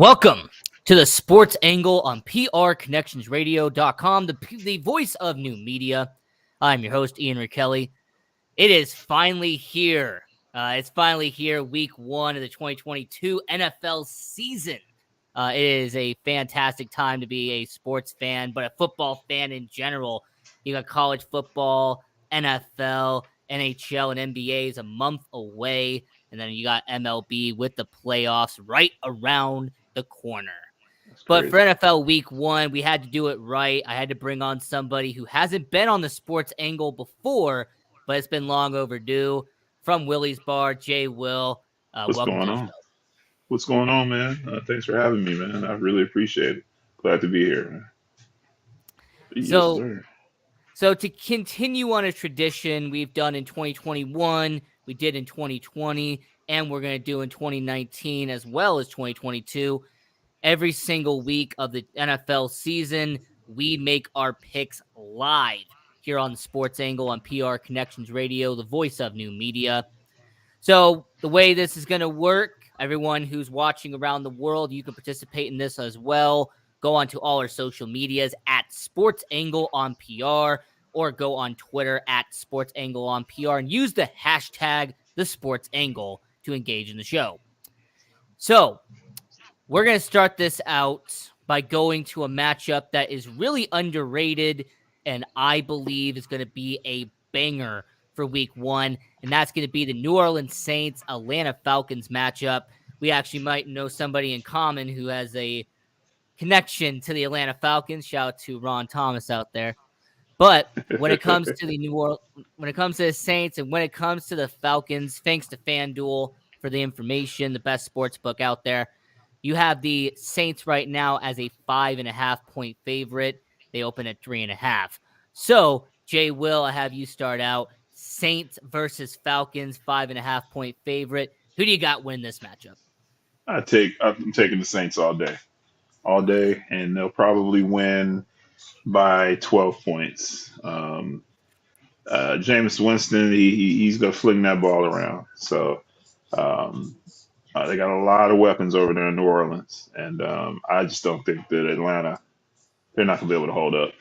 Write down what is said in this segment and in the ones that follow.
Welcome to the Sports Angle on PRConnectionsRadio.com, the voice of new media. I'm your host, Ian Rickelli. It is finally here. Week 1 of the 2022 NFL season. It is a fantastic time to be a sports fan, but a football fan in general. You got college football, NFL, NHL, and NBA is a month away. And then you got MLB with the playoffs right around the corner. But for NFL Week 1, we had to do it right. I had to bring on somebody who hasn't been on the Sports Angle before, but it's been long overdue. From Willy's Bar, Jay Will. What's going on? What's going on, man? Thanks for having me, man. I really appreciate it. Glad to be here, man. So to continue on a tradition we've done in 2021, we did in 2020, and we're going to do in 2019 as well as 2022. Every single week of the NFL season, we make our picks live here on the Sports Angle on PR Connections Radio, the voice of new media. So the way this is going to work, everyone who's watching around the world, you can participate in this as well. Go on to all our social medias at Sports Angle on PR, or go on Twitter at Sports Angle on PR and use the hashtag the Sports Angle to engage in the show. So we're going to start this out by going to a matchup that is really underrated and I believe is going to be a banger for Week 1, and that's going to be the New Orleans Saints Atlanta Falcons matchup. We actually might know somebody in common who has a connection to the Atlanta Falcons. Shout out to Ron Thomas out there. But when it comes to the Saints and when it comes to the Falcons, thanks to FanDuel for the information, the best sports book out there, you have the Saints right now as a 5.5-point favorite. They open at 3.5. So, Jay Will, I have you start out. Saints versus Falcons, 5.5-point favorite. Who do you got win this matchup? I'm taking the Saints all day, and they'll probably win by 12 points. Jameis Winston, he's gonna fling that ball around. So they got a lot of weapons over there in New Orleans, and I just don't think that Atlanta, they're not gonna be able to hold up.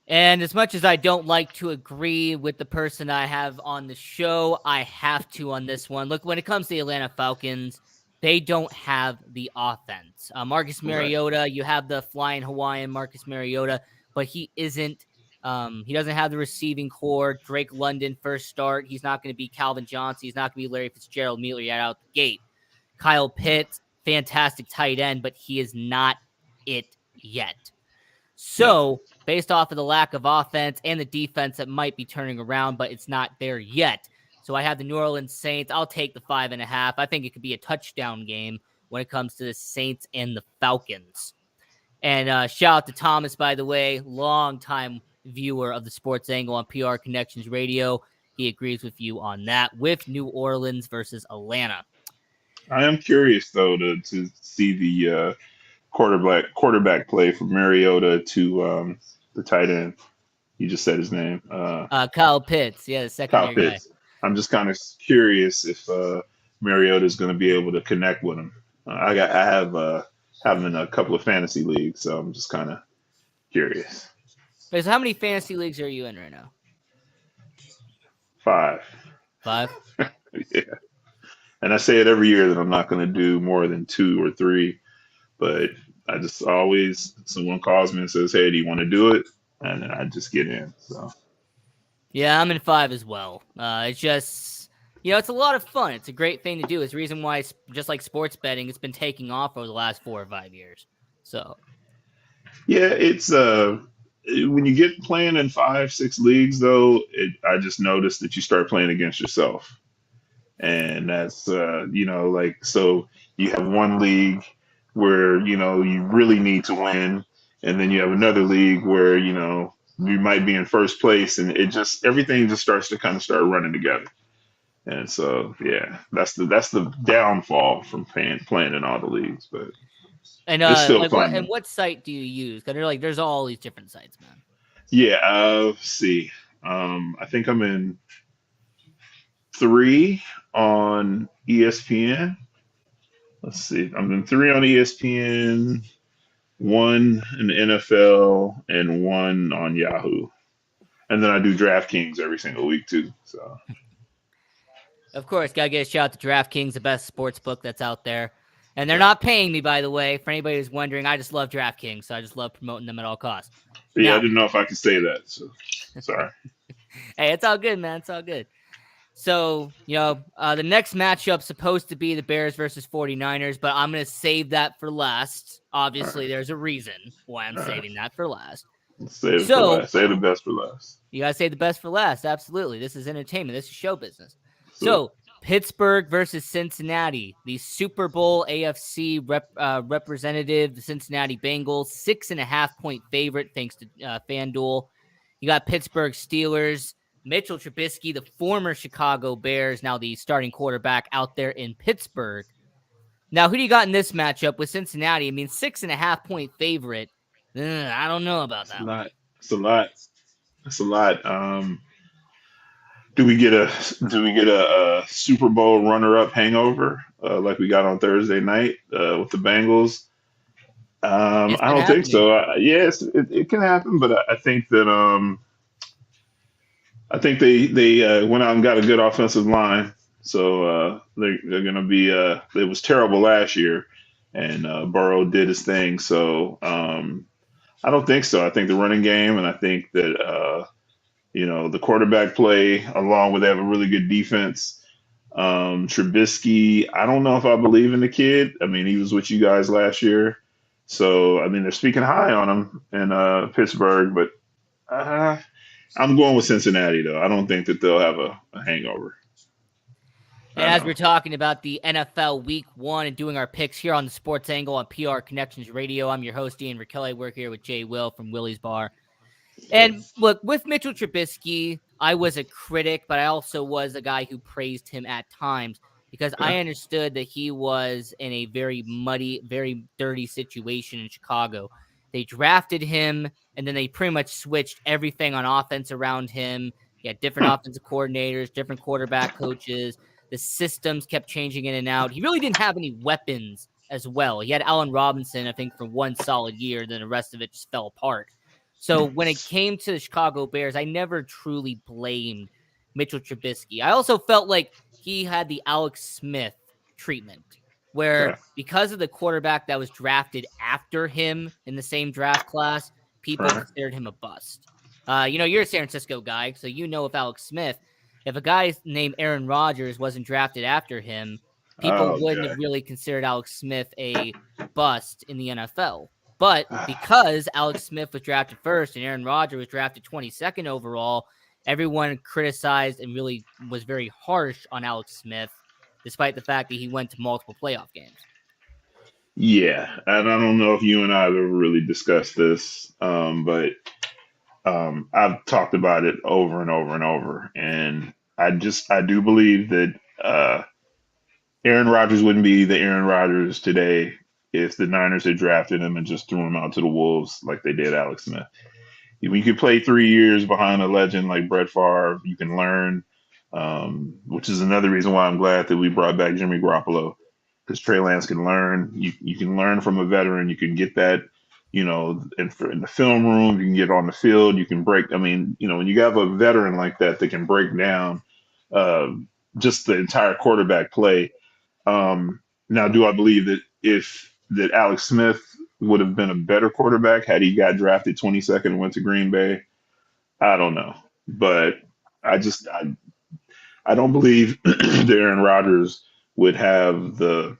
And as much as I don't like to agree with the person I have on the show, I have to on this one. Look, when it comes to the Atlanta Falcons, they don't have the offense. Marcus Mariota, you have the flying Hawaiian Marcus Mariota, but he isn't. He doesn't have the receiving core. Drake London, first start. He's not going to be Calvin Johnson. He's not going to be Larry Fitzgerald immediately out the gate. Kyle Pitts, fantastic tight end, but he is not it yet. So, based off of the lack of offense and the defense that might be turning around, but it's not there yet. So I have the New Orleans Saints. I'll take the 5.5. I think it could be a touchdown game when it comes to the Saints and the Falcons. And shout out to Thomas, by the way, longtime viewer of the Sports Angle on PR Connections Radio. He agrees with you on that with New Orleans versus Atlanta. I am curious, though, to see the quarterback play from Mariota to the tight end. You just said his name. Kyle Pitts. Yeah, the secondary guy. I'm just kind of curious if Mariota is going to be able to connect with him. I have him in a couple of fantasy leagues, so I'm just kind of curious. Wait, so how many fantasy leagues are you in right now? 5. 5? Yeah. And I say it every year that I'm not going to do more than 2 or 3. But I just always, someone calls me and says, hey, do you want to do it? And then I just get in. So, yeah, I'm in 5 as well. It's just, it's a lot of fun. It's a great thing to do. It's the reason why, just like sports betting, it's been taking off over the last 4 or 5 years. So, yeah, it's when you get playing in 5, 6 leagues, though, I just noticed that you start playing against yourself. And that's, so you have one league where, you really need to win. And then you have another league where, you might be in first place, and everything just starts to kind of start running together. And so, yeah, that's the downfall from playing in all the leagues, but it's still fun. And what site do you use? Because there's all these different sites, man. Yeah. Let's see. I think I'm in 3 on ESPN. let's see. I'm in three on ESPN, one in the NFL, and one on Yahoo. And then I do DraftKings every single week too. So Of course, gotta get a shout out to DraftKings, the best sports book that's out there. And they're not paying me, by the way. For anybody who's wondering, I just love DraftKings, so I just love promoting them at all costs. yeah, I Now, didn't know if I could say that. So sorry. hey, it's all good, man. It's all good. So, the next matchup supposed to be the Bears versus 49ers, but I'm going to save that for last. Obviously, there's a reason why I'm saving that for last. Let's save it for So, last. Save the best for last. you got to save the best for last. Absolutely. This is entertainment. This is show business. So, So, Pittsburgh versus Cincinnati, the Super Bowl AFC representative, the Cincinnati Bengals, 6.5-point favorite thanks to FanDuel. You got Pittsburgh Steelers, Mitchell Trubisky, the former Chicago Bears, now the starting quarterback out there in Pittsburgh. Now, who do you got in this matchup with Cincinnati? I mean, 6.5-point favorite. I don't know about that. It's a lot. It's a lot. Do we get a Super Bowl runner-up hangover like we got on Thursday night with the Bengals? I don't think so. Yes, it can happen, but I think that I think they went out and got a good offensive line, so they're going to be. It was terrible last year, and Burrow did his thing. So I don't think so. I think the running game, and I think that the quarterback play, along with they have a really good defense. Trubisky, I don't know if I believe in the kid. I mean, he was with you guys last year, so I mean they're speaking high on him in Pittsburgh, but. I'm going with Cincinnati, though. I don't think that they'll have a hangover. And as we're talking about the NFL Week 1 and doing our picks here on the Sports Angle on PR Connections Radio, I'm your host, Ian Raquel. I work here with Jay Will from Willy's Bar. And look, with Mitchell Trubisky, I was a critic, but I also was a guy who praised him at times because I understood that he was in a very muddy, very dirty situation in Chicago. They drafted him, and then they pretty much switched everything on offense around him. He had different offensive coordinators, different quarterback coaches. The systems kept changing in and out. He really didn't have any weapons as well. He had Allen Robinson, I think, for one solid year. Then the rest of it just fell apart. So when it came to the Chicago Bears, I never truly blamed Mitchell Trubisky. I also felt like he had the Alex Smith treatment, where because of the quarterback that was drafted after him in the same draft class, people considered him a bust. You're a San Francisco guy, so you know if Alex Smith, if a guy named Aaron Rodgers wasn't drafted after him, people wouldn't have really considered Alex Smith a bust in the NFL. But because Alex Smith was drafted first and Aaron Rodgers was drafted 22nd overall, everyone criticized and really was very harsh on Alex Smith, despite the fact that he went to multiple playoff games. Yeah, and I don't know if you and I have ever really discussed this, but I've talked about it over and over and over, and I do believe that Aaron Rodgers wouldn't be the Aaron Rodgers today if the Niners had drafted him and just threw him out to the wolves like they did Alex Smith. You could play 3 years behind a legend like Brett Favre. You can learn, which is another reason why I'm glad that we brought back Jimmy Garoppolo, because Trey Lance can learn. You can learn from a veteran. You can get that, in the film room. You can get on the field. You can break. I mean, when you have a veteran like that can break down just the entire quarterback play. Now, do I believe that Alex Smith would have been a better quarterback had he got drafted 22nd and went to Green Bay? I don't know, but I don't believe that Aaron Rodgers would have the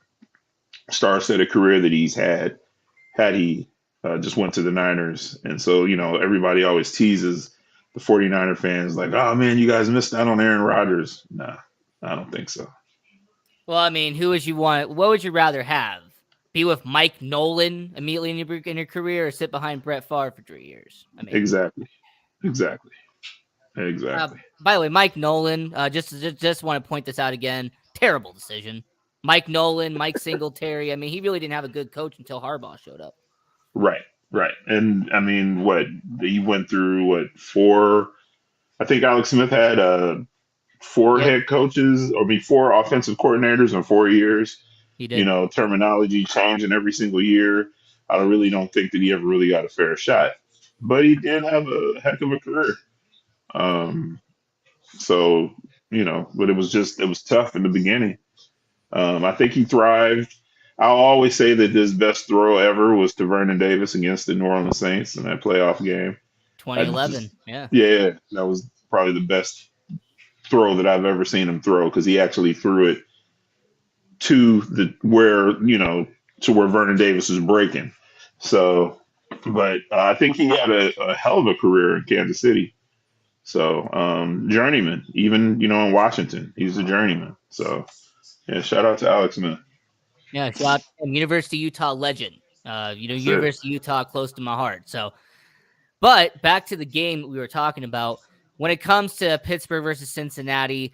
star-studded career that he's had he just went to the Niners. And so, everybody always teases the 49er fans like, oh man, you guys missed out on Aaron Rodgers. Nah, I don't think so. Well, I mean, what would you rather have? Be with Mike Nolan immediately in your career, or sit behind Brett Favre for 3 years? I mean, exactly. By the way, Mike Nolan, just want to point this out again. Terrible decision. Mike Nolan, Mike Singletary. I mean, he really didn't have a good coach until Harbaugh showed up. Right. And I mean, he went through four? I think Alex Smith had 4 head coaches, or 4 offensive coordinators in 4 years. he did. terminology changing every single year. I really don't think that he ever really got a fair shot, but he did have a heck of a career. Um, so, but it was tough in the beginning. I think he thrived. I'll always say that his best throw ever was to Vernon Davis against the New Orleans Saints in that playoff game. I just, 2011. Yeah. yeah, that was probably the best throw that I've ever seen him throw because he actually threw it to to where Vernon Davis was breaking. So, but I think he had a hell of a career in Kansas City. So, journeyman, even in Washington, he's a journeyman. So, yeah, shout out to Alex, man. Yeah. Shout out to University of Utah legend. That's it. University of Utah close to my heart. So, but back to the game we were talking about. When it comes to Pittsburgh versus Cincinnati,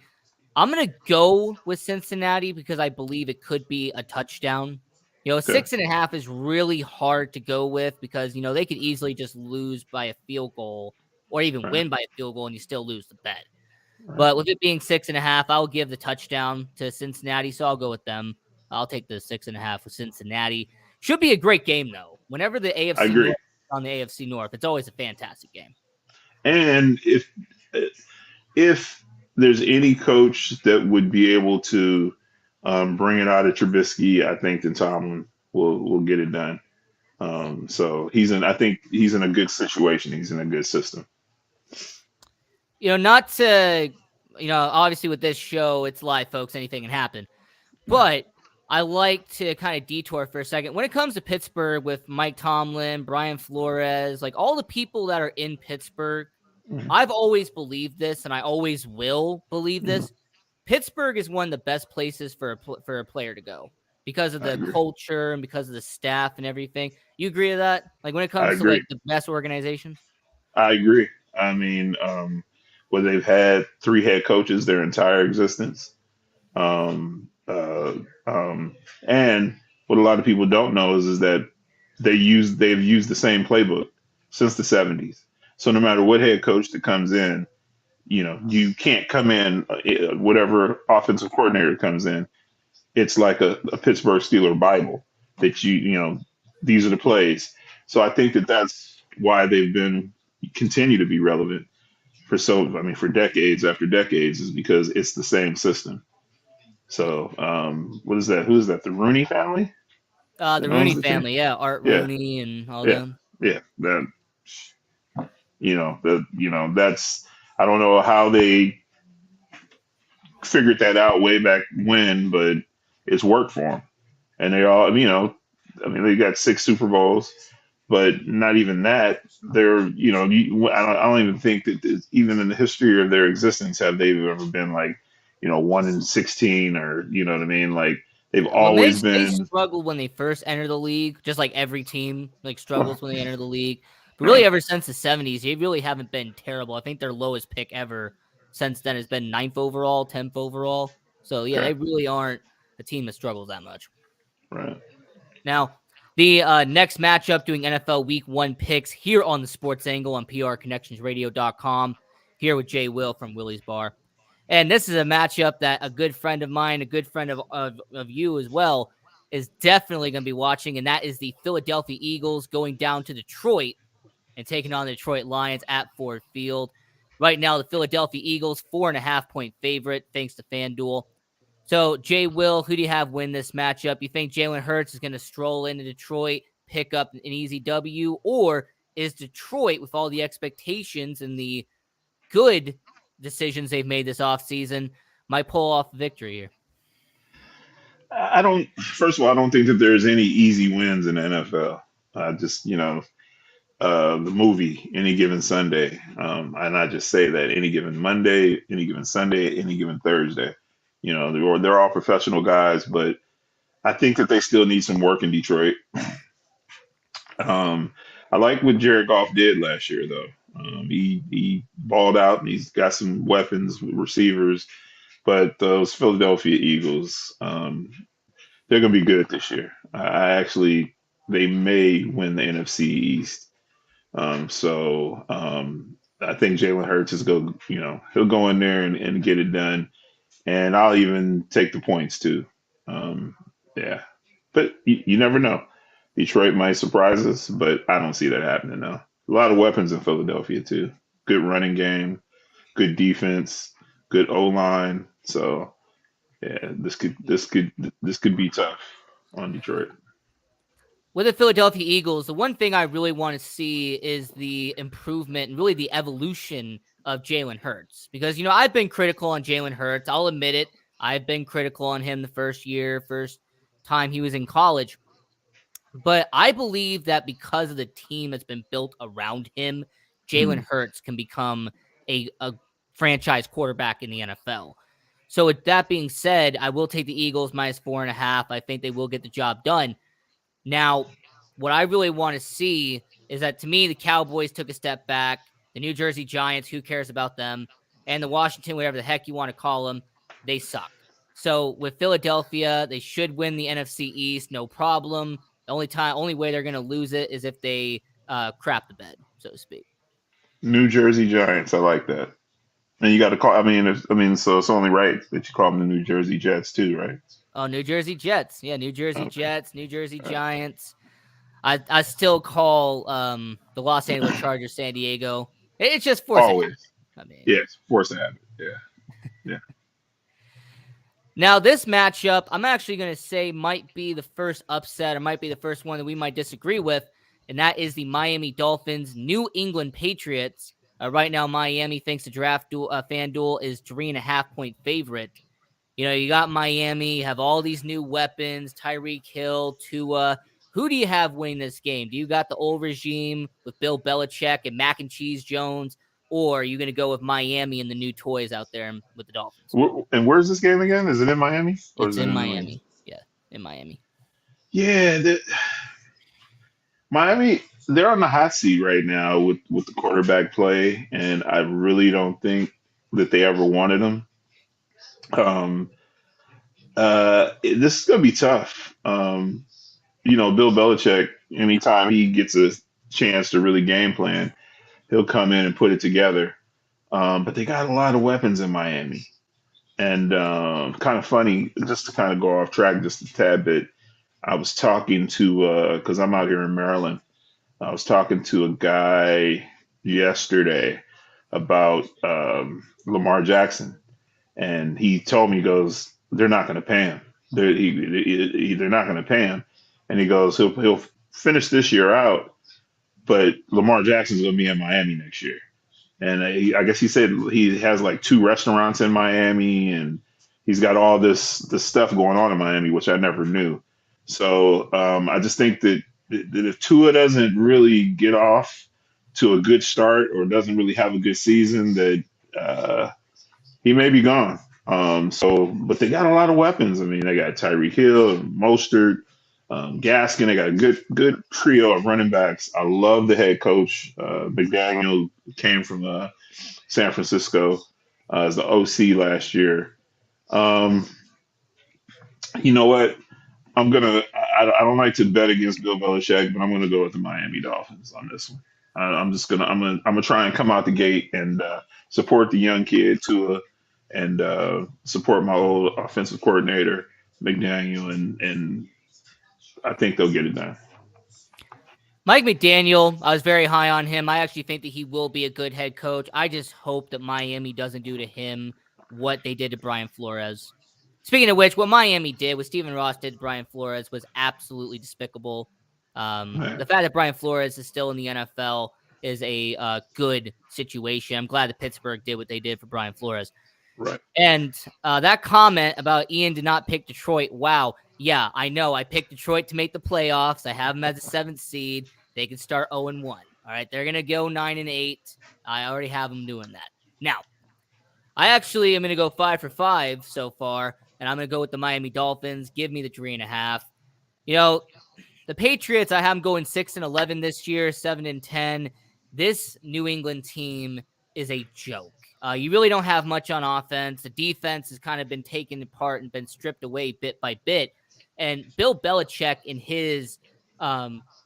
I'm going to go with Cincinnati because I believe it could be a touchdown. Okay. 6.5 is really hard to go with because, they could easily just lose by a field goal or even Right. win by a field goal and you still lose the bet. Right. But with it being 6.5, I'll give the touchdown to Cincinnati. So I'll go with them. I'll take the 6.5 with Cincinnati. Should be a great game, though. Whenever the I AFC agree. North on the AFC North, it's always a fantastic game. And if there's any coach that would be able to bring it out of Trubisky, I think that Tomlin will get it done. So I think he's in a good situation. He's in a good system. Not to, obviously with this show, it's live, folks. Anything can happen. But I like to kind of detour for a second. When it comes to Pittsburgh with Mike Tomlin, Brian Flores, like all the people that are in Pittsburgh, Mhm. I've always believed this and I always will believe Mhm. this. Pittsburgh is one of the best places for a player to go because of I the agree. culture and because of the staff and everything. You agree with that? Like when it I comes to agree. like the best organizations? I agree. I mean, where they've had three head coaches their entire existence. Um, uh, and what a lot of people don't know is that they've used the same playbook since the 70s. So no matter what head coach that comes in, you can't come in, whatever offensive coordinator comes in, it's like a Pittsburgh Steeler Bible that these are the plays. So I think that that's why they've been continue to be relevant for decades after decades is because it's the same system. So what is that? Who is that? The Rooney family The that Rooney owns the team? family, yeah, Art Yeah, Rooney and all yeah, them. yeah. That's I don't know how they figured that out way back when, but it's worked for them. And they all, they got six Super Bowls, but not even that. They're, I don't even think that even in the history of their existence have they ever been like, 1-16 or you know what I mean? Like they've Well, always they been struggled when they first entered the league, just like every team like struggles when they enter the league. But really, right, ever since the 70s, they really haven't been terrible. I think their lowest pick ever since then has been 9th overall, 10th overall. So yeah, okay, they really aren't a team that struggles that much. right. Now, the next matchup doing NFL Week 1 picks here on the Sports Angle on prconnectionsradio.com, here with Jay Will from Willy's Bar. And this is a matchup that a good friend of mine, a good friend of you as well, is definitely going to be watching, and that is the Philadelphia Eagles going down to Detroit and taking on the Detroit Lions at Ford Field. Right now, the Philadelphia Eagles, 4.5-point favorite, thanks to FanDuel. So, Jay Will, who do you have win this matchup? You think Jalen Hurts is going to stroll into Detroit, pick up an easy W, or is Detroit, with all the expectations and the good decisions they've made this offseason, might pull off a victory here? I don't. First of all, I don't think that there's any easy wins in the NFL. Just the movie Any Given Sunday, and I just say that any given Monday, any given Sunday, any given Thursday. They're all professional guys, but I think that they still need some work in Detroit. I like what Jared Goff did last year, though. He balled out and he's got some weapons, receivers. But those Philadelphia Eagles, they're going to be good this year. They may win the NFC East. I think Jalen Hurts he'll go in there and get it done. And I'll even take the points too. Um, Yeah, but you never know. Detroit might surprise us, but I don't see that happening now. A lot of weapons in Philadelphia too. Good running game, good defense, good O line. So yeah, this could be tough on Detroit. With the Philadelphia Eagles, the one thing I really want to see is the improvement and really the evolution of Jalen Hurts. Because, I've been critical on Jalen Hurts. I'll admit it. I've been critical on him the first time he was in college. But I believe that because of the team that's been built around him, Jalen Mm. Hurts can become a franchise quarterback in the NFL. So with that being said, I will take the Eagles -4.5. I think they will get the job done. Now, what I really want to see is that, to me, the Cowboys took a step back. The New Jersey Giants, who cares about them? And the Washington, whatever the heck you want to call them, they suck. So with Philadelphia, they should win the NFC East, no problem. The only way they're going to lose it is if they crap the bed, so to speak. New Jersey Giants, I like that. And you got to call. So it's only right that you call them the New Jersey Jets too, right? Oh, New Jersey Jets. Yeah, New Jersey Okay. Jets, New Jersey Giants. I still call the Los Angeles Chargers San Diego. It's just force of habit. Always. I mean, Yes, force of habit. Yeah, yeah. now this matchup, I'm actually going to say might be the first upset, or might be the first one that we might disagree with, and that is the Miami Dolphins New England Patriots. Right now, Miami, thanks to FanDuel, is 3.5-point favorite. You got Miami, you have all these new weapons, Tyreek Hill, Tua. Who do you have winning this game? Do you got the old regime with Bill Belichick and Mac and Cheese Jones, or are you going to go with Miami and the new toys out there with the Dolphins? And where's this game again? Is it in Miami or It's is it in in New England? Miami. Yeah, in Miami. Yeah, Miami. They're on the hot seat right now with the quarterback play, and I really don't think that they ever wanted him. Um, this is gonna be tough. Bill Belichick. Anytime he gets a chance to really game plan, he'll come in and put it together. But they got a lot of weapons in Miami. And kind of funny, just to kind of go off track just a tad bit, I was talking to, because I'm out here in Maryland, I was talking to a guy yesterday about Lamar Jackson. And he told me, he goes, they're not going to pay him. They're not going to pay him. And he goes, he'll finish this year out, but Lamar Jackson's going to be in Miami next year. And I guess he said he has like two restaurants in Miami, and he's got all this stuff going on in Miami, which I never knew. So I just think that if Tua doesn't really get off to a good start or doesn't really have a good season, that he may be gone. But they got a lot of weapons. I mean, they got Tyreek Hill, Mostert, Gaskin. They got a good trio of running backs. I love the head coach. McDaniel came from San Francisco as the OC last year. Um, you know what? I don't like to bet against Bill Belichick, but I'm gonna go with the Miami Dolphins on this one. I'm gonna try and come out the gate and support the young kid Tua, and support my old offensive coordinator McDaniel, and I think they'll get it done. Mike McDaniel, I was very high on him. I actually think that he will be a good head coach. I just hope that Miami doesn't do to him what they did to Brian Flores. Speaking of which, what Miami did, what Stephen Ross did to Brian Flores, was absolutely despicable. Yeah, The fact that Brian Flores is still in the NFL is a good situation. I'm glad that Pittsburgh did what they did for Brian Flores. right. And that comment about Ian did not pick Detroit, wow. Yeah, I know. I picked Detroit to make the playoffs. I have them as a 7th seed. They can start 0-1. All right, they're going to go 9-8. I already have them doing that. Now, I actually am going to go 5 for 5 so far, and I'm going to go with the Miami Dolphins. Give me the 3.5. The Patriots, I have them going 6-11 this year, 7-10. This New England team is a joke. You really don't have much on offense. The defense has kind of been taken apart and been stripped away bit by bit. And Bill Belichick, in his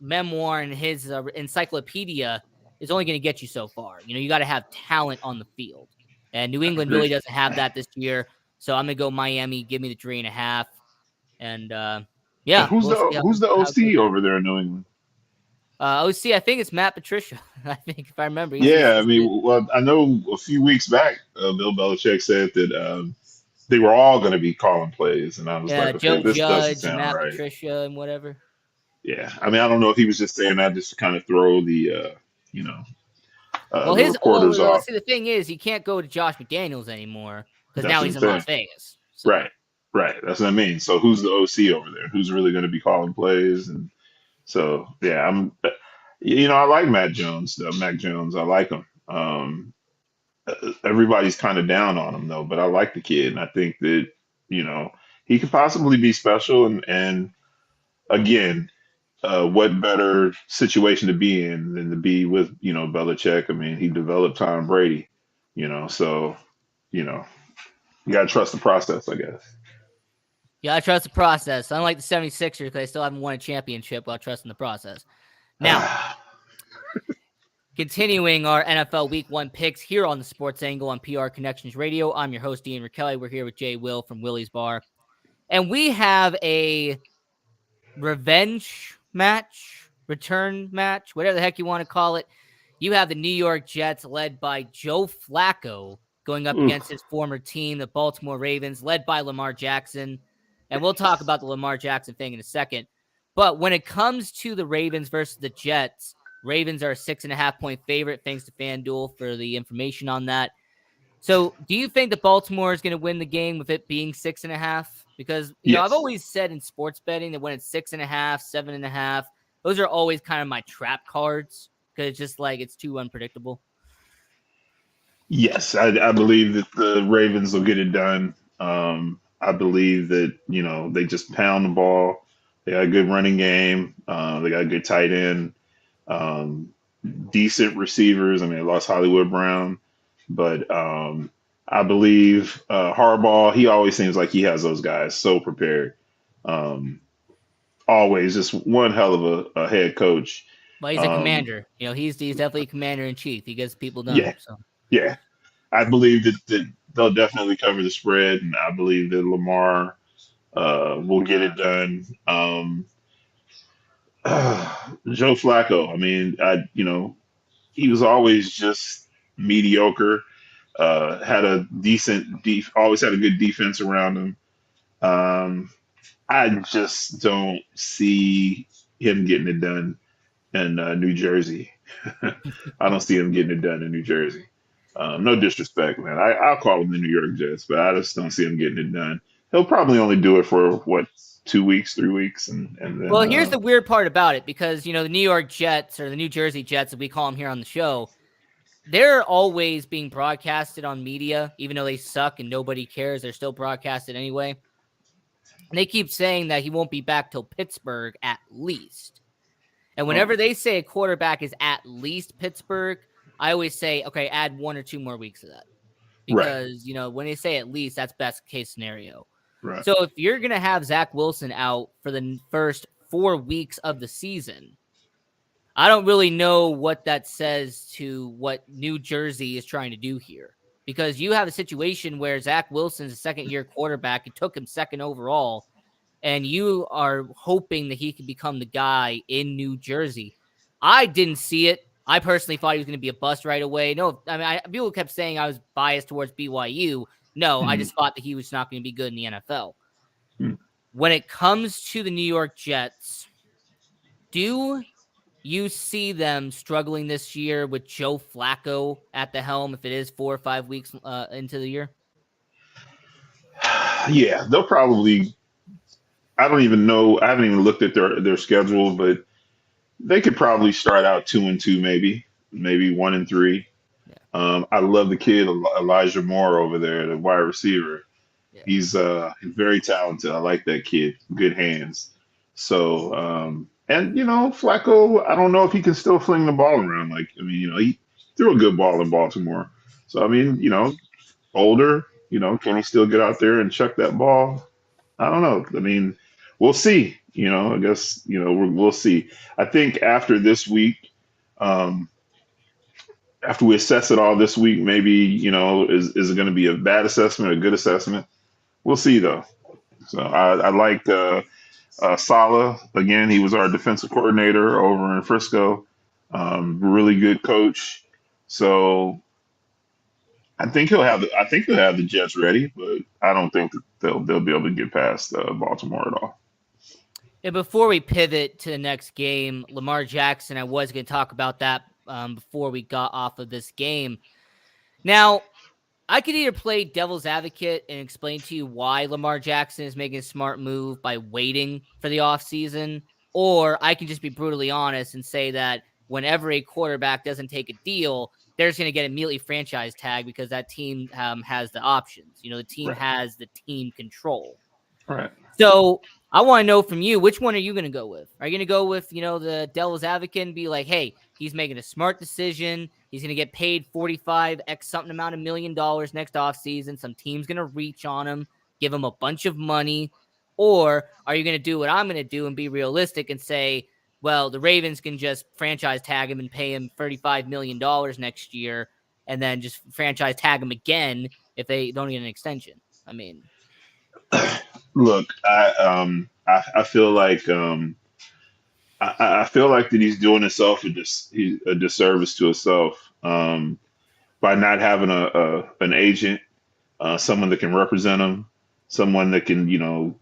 memoir and his encyclopedia, is only going to get you so far. You got to have talent on the field. And New I England really agree. doesn't have that this year. So I'm going to go Miami. Give me the 3.5. And And Yeah, who's we'll see the how it goes OC there. over there in New England? OC, I think it's Matt Patricia. I think if I remember, he's the Yeah, I assistant. mean, well, I know a few weeks back, Bill Belichick said that they were all going to be calling plays, and I was Yeah, like, okay, Joe this doesn't Judge, sound Matt right. Patricia, and whatever. Yeah, I mean, I don't know if he was just saying that just to kind of throw you know, Well, the reporters off. see, the thing is, he can't go to Josh McDaniels anymore because That's now what I'm he's in Las saying. Vegas. So Right, right. That's what I mean. So who's the OC over there? Who's really going to be calling plays? And so yeah, I like Matt Jones, Mac Jones. I like him. Everybody's kind of down on him though, but I like the kid, and I think that you know he could possibly be special. And again, what better situation to be in than to be with Belichick? I mean, he developed Tom Brady, so you know you got to trust the process, I guess. yeah, I trust the process. Unlike the 76ers, because they still haven't won a championship while trusting the process. Now, continuing our NFL Week 1 picks here on the Sports Angle on PR Connections Radio. I'm your host, Ian Rakelli. We're here with Jay Will from Willy's Bar. And we have a revenge match, return match, whatever the heck you want to call it. You have the New York Jets led by Joe Flacco going up Oof. against his former team, the Baltimore Ravens, led by Lamar Jackson. And we'll talk about the Lamar Jackson thing in a second. But when it comes to the Ravens versus the Jets, Ravens are a 6.5-point favorite, thanks to FanDuel for the information on that. So do you think that Baltimore is going to win the game with it being 6.5? Because, I've Yes. always said in sports betting that when it's 6.5, 7.5, those are always kind of my trap cards because it's just like it's too unpredictable. Yes, I believe that the Ravens will get it done. I believe that, they just pound the ball. They got a good running game. They got a good tight end, um, decent receivers. I mean, they lost Hollywood Brown, but I believe Harbaugh, he always seems like he has those guys so prepared. Um, Always just one hell of a head coach. But he's a Um, commander. He's definitely commander in chief. He gets people done. yeah, So yeah. I believe that they'll definitely cover the spread, and I believe that Lamar will get it done. Joe Flacco, I mean, he was always just mediocre. Had a always had a good defense around him. Um, I just don't see him getting it done in New Jersey. I don't see him getting it done in New Jersey. No disrespect, man. I'll call him the New York Jets, but I just don't see him getting it done. He'll probably only do it for what, 2 weeks, 3 weeks, and well, then here's the weird part about it because, the New York Jets or the New Jersey Jets, as we call them here on the show, they're always being broadcasted on media, even though they suck and nobody cares. They're still broadcasted anyway. And they keep saying that he won't be back till Pittsburgh at least. And whenever they say a quarterback is at least Pittsburgh, I always say, okay, add 1 or 2 more weeks of that. right, Because, when they say at least, that's best case scenario. right. So if you're going to have Zach Wilson out for the first 4 weeks of the season, I don't really know what that says to what New Jersey is trying to do here. Because you have a situation where Zach Wilson's a second-year quarterback. It took him second overall. And you are hoping that he can become the guy in New Jersey. I didn't see it. I personally thought he was going to be a bust right away. No, I mean, people kept saying I was biased towards BYU. No, I Mhm. just thought that he was not going to be good in the NFL. Mhm. When it comes to the New York Jets, do you see them struggling this year with Joe Flacco at the helm if it is 4 or 5 weeks into the year? Yeah, they'll probably. I don't even know. I haven't even looked at their schedule, but they could probably start out 2-2, maybe 1-3. Yeah. I love the kid Elijah Moore over there, the wide receiver. Yeah. He's very talented. I like that kid. Good hands. So and Flacco, I don't know if he can still fling the ball around. Like, I mean, he threw a good ball in Baltimore. So I mean, older, can he still get out there and chuck that ball? I don't know. I mean, we'll see. I guess we'll see. I think after this week, um, after we assess it all this week, maybe is it going to be a bad assessment, a good assessment? We'll see though. So I like Sala, again, he was our defensive coordinator over in Frisco. Really good coach. So I think he'll have the Jets ready, but I don't think that they'll be able to get past Baltimore at all. And before we pivot to the next game, Lamar Jackson, I was going to talk about that before we got off of this game. Now, I could either play devil's advocate and explain to you why Lamar Jackson is making a smart move by waiting for the offseason, or I can just be brutally honest and say that whenever a quarterback doesn't take a deal, they're just going to get immediately franchise tag because that team has the options. You know, the team Right. has the team control. Right. So I want to know from you, which one are you going to go with? Are you going to go with, the devil's advocate and be like, hey, he's making a smart decision. He's going to get paid 45x something amount of $1 million next offseason. Some team's going to reach on him, give him a bunch of money. Or are you going to do what I'm going to do and be realistic and say, well, the Ravens can just franchise tag him and pay him $35 million next year and then just franchise tag him again if they don't get an extension? I mean, Look, I feel like I feel like that he's doing himself a disservice to himself by not having an agent, someone that can represent him, someone that can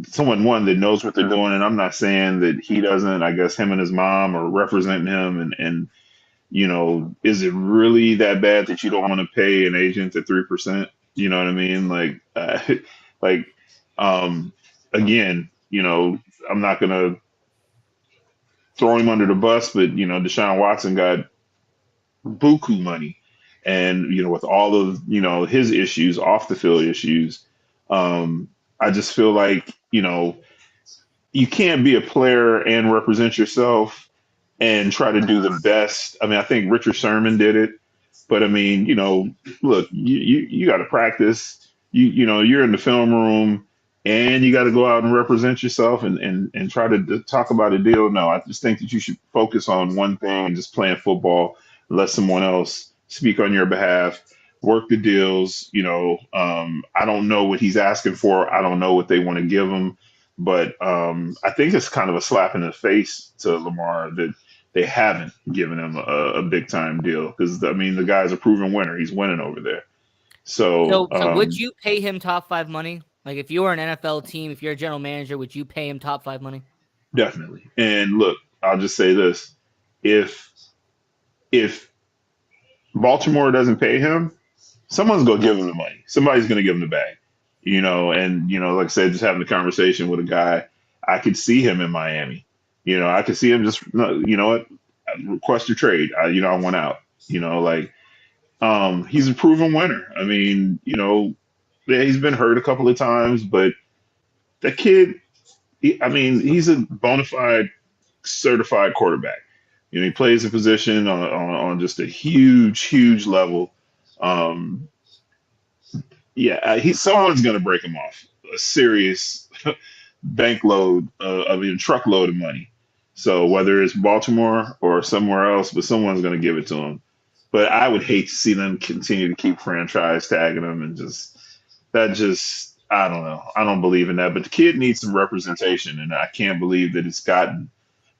someone one that knows what they're doing. And I'm not saying that he doesn't. I guess him and his mom are representing him, and is it really that bad that you don't want to pay an agent at 3%? You know what I mean? Like, like, um, again, I'm not gonna throw him under the bus, but Deshaun Watson got buku money, and with all of his issues, off the field issues, I just feel like you can't be a player and represent yourself and try to do the best. I mean, I think Richard Sherman did it, but I mean, look, you got to practice. You're in the film room, and you got to go out and represent yourself and try to talk about a deal. No, I just think that you should focus on one thing and just playing football. Let someone else speak on your behalf. Work the deals. I don't know what he's asking for. I don't know what they want to give him, but I think it's kind of a slap in the face to Lamar that they haven't given him a big time deal, because I mean the guy's a proven winner. He's winning over there. So So would you pay him top 5 money? Like if you were an NFL team, if you're a general manager, would you pay him top 5 money? definitely. And look, I'll just say this: if if Baltimore doesn't pay him, someone's gonna give him the money. Somebody's gonna give him the bag. And like I said, just having a conversation with a guy, I could see him in Miami. I could see him just, what, request a trade. I want out. Like, he's a proven winner. I mean, yeah, he's been hurt a couple of times, but the kid, I mean, he's a bona fide certified quarterback. He plays the position on just a huge, huge level. Um, yeah, someone's going to break him off a serious bank load, truckload of money. So whether it's Baltimore or somewhere else, but someone's going to give it to him. But I would hate to see them continue to keep franchise tagging him, and I don't know. I don't believe in that. But the kid needs some representation, and I can't believe that it's gotten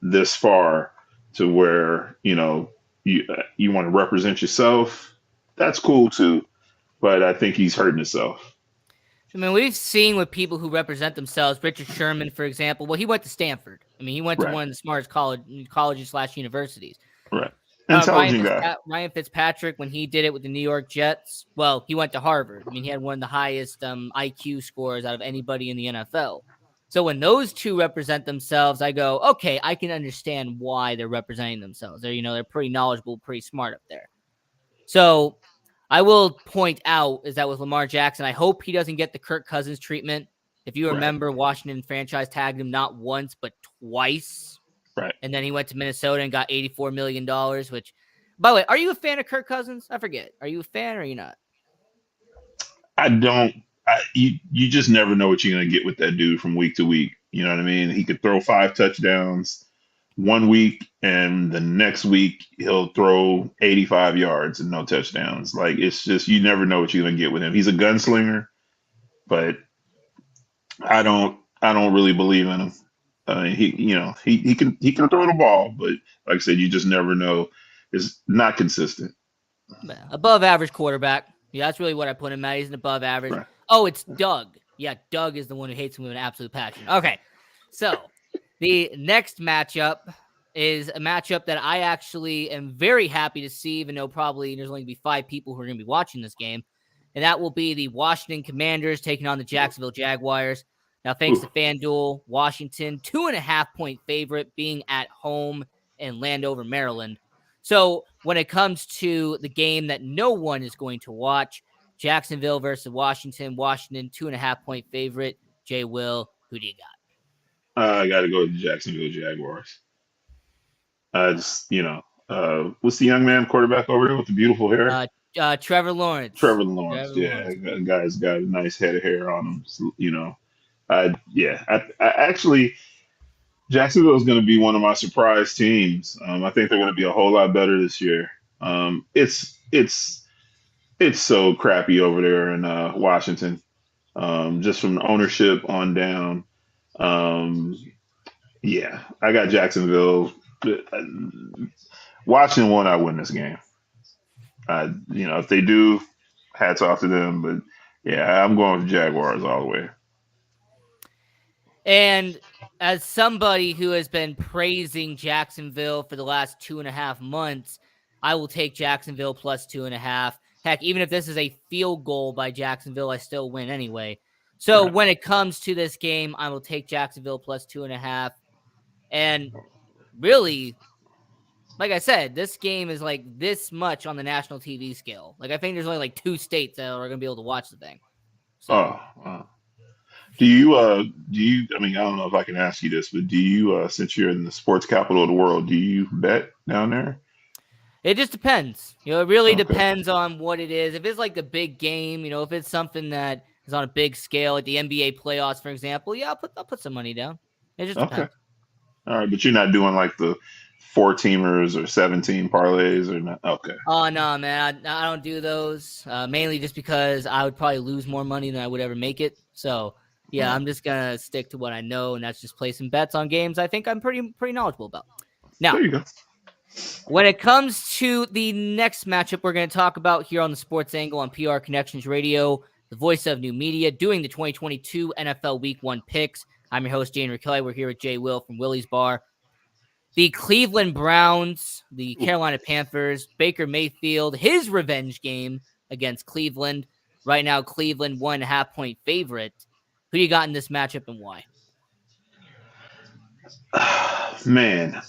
this far to where you want to represent yourself. That's cool too, but I think he's hurting himself. I mean, we've seen with people who represent themselves, Richard Sherman, for example. Well, he went to Stanford. I mean, he went to Right, one of the smartest colleges/universities. right. Intelligent guy. Ryan Fitzpatrick, when he did it with the New York Jets, well, he went to Harvard. I mean, he had one of the highest IQ scores out of anybody in the NFL. So when those two represent themselves, I go, okay, I can understand why they're representing themselves. They're pretty knowledgeable, pretty smart up there. So I will point out is that with Lamar Jackson, I hope he doesn't get the Kirk Cousins treatment. If you Right, remember, Washington franchise tagged him not once, but twice. right. And then he went to Minnesota and got $84 million, which, by the way, are you a fan of Kirk Cousins? I forget. Are you a fan or are you not? I don't. You just never know what you're gonna get with that dude from week to week. You know what I mean? He could throw 5 touchdowns one week, and the next week he'll throw 85 yards and no touchdowns. Like, it's just, you never know what you're gonna get with him. He's a gunslinger, but I don't. I don't really believe in him. He can throw the ball, but like I said, you just never know. It's not consistent. Above average quarterback. Yeah, that's really what I put him at. He's an above average. Right. Oh, it's Doug. Yeah, Doug is the one who hates him with an absolute passion. Okay, so the next matchup is a matchup that I actually am very happy to see, even though probably there's only going to be 5 people who are going to be watching this game. And that will be the Washington Commanders taking on the Jacksonville Jaguars. Now, thanks to Ooh. FanDuel, Washington, 2.5-point favorite being at home in Landover, Maryland. So when it comes to the game that no one is going to watch, Jacksonville versus Washington, 2.5-point favorite. Jay Will, who do you I got to go with the Jacksonville Jaguars. What's the young man quarterback over there with the beautiful hair? got? Trevor Lawrence. Trevor Lawrence. Trevor Yeah, Lawrence. guy's got a nice head of hair on him. So, I actually Jacksonville is going to be one of my surprise teams. I think they're going to be a whole lot better this year. It's so crappy over there in Washington, just from ownership on down. Um, yeah, I got Jacksonville. Watching one, I win this game. If they do, hats off to them. But yeah, I'm going with Jaguars all the way. And as somebody who has been praising Jacksonville for the last 2.5 months, I will take Jacksonville plus 2.5. Heck, even if this is a field goal by Jacksonville, I still win anyway. So Right. when it comes to this game, I will take Jacksonville plus 2.5. And really, like I said, this game is like this much on the national TV scale. Like I think there's only like 2 states that are going to be able to watch the thing. So Oh, do you? I mean, I don't know if I can ask you this, but do you? Since you're in the sports capital of the world, do you bet down there? it just depends. It really Okay. depends on what it is. If it's like a big game, if it's something that is on a big scale, like the NBA playoffs, for example, yeah, I'll put some money down. It just Okay. depends. All right, but you're not doing like the 4-teamers or 17 parlays or not. Okay. Oh no, man, I don't do those. Mainly just because I would probably lose more money than I would ever make it. So yeah, Right. I'm just gonna stick to what I know, and that's just placing bets on games I think I'm pretty knowledgeable about. Now, There you go. when it comes to the next matchup we're going to talk about here on the Sports Angle on PR Connections Radio, the voice of new media, doing the 2022 NFL Week 1 picks. I'm your host, Jane Kelly. We're here with Jay Will from Willy's Bar. The Cleveland Browns, the Carolina Panthers, Baker Mayfield, his revenge game against Cleveland. Right now, Cleveland 1.5-point favorite. Who you got in this matchup and why? Man,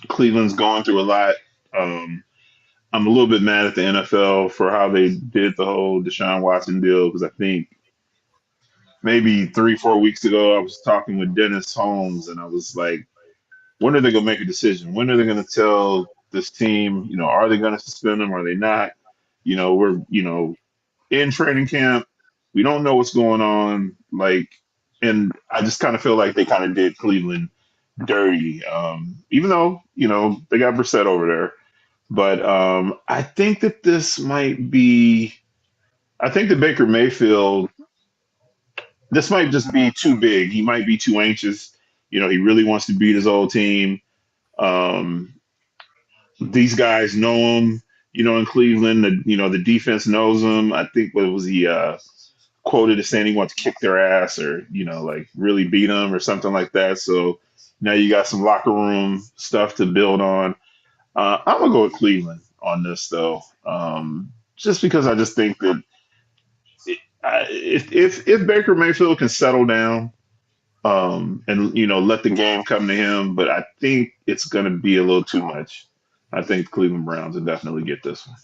Cleveland's going through a lot. Um, I'm a little bit mad at the NFL for how they did the whole Deshaun Watson deal because I think maybe 3, 4 weeks ago I was talking with Dennis Holmes and I was like, when are they going to make a decision? When are they going to tell this team, are they going to suspend them? Are they not? We're in training camp. We don't know what's going on. Like, and I just kind of feel like they kind of did Cleveland dirty, even though they got Brissett over there. But I think that this might be. I think that Baker Mayfield. This might just be too big. He might be too anxious. He really wants to beat his old team. Um, these guys know him. In Cleveland, the defense knows him. I think what was he quoted as saying he wants to kick their ass or like really beat them or something like that. So now you got some locker room stuff to build on. I'm gonna go with Cleveland on this though, just because I just think that if Baker Mayfield can settle down and let the game come to him, but I think it's gonna be a little too much. I think the Cleveland Browns will definitely get this one.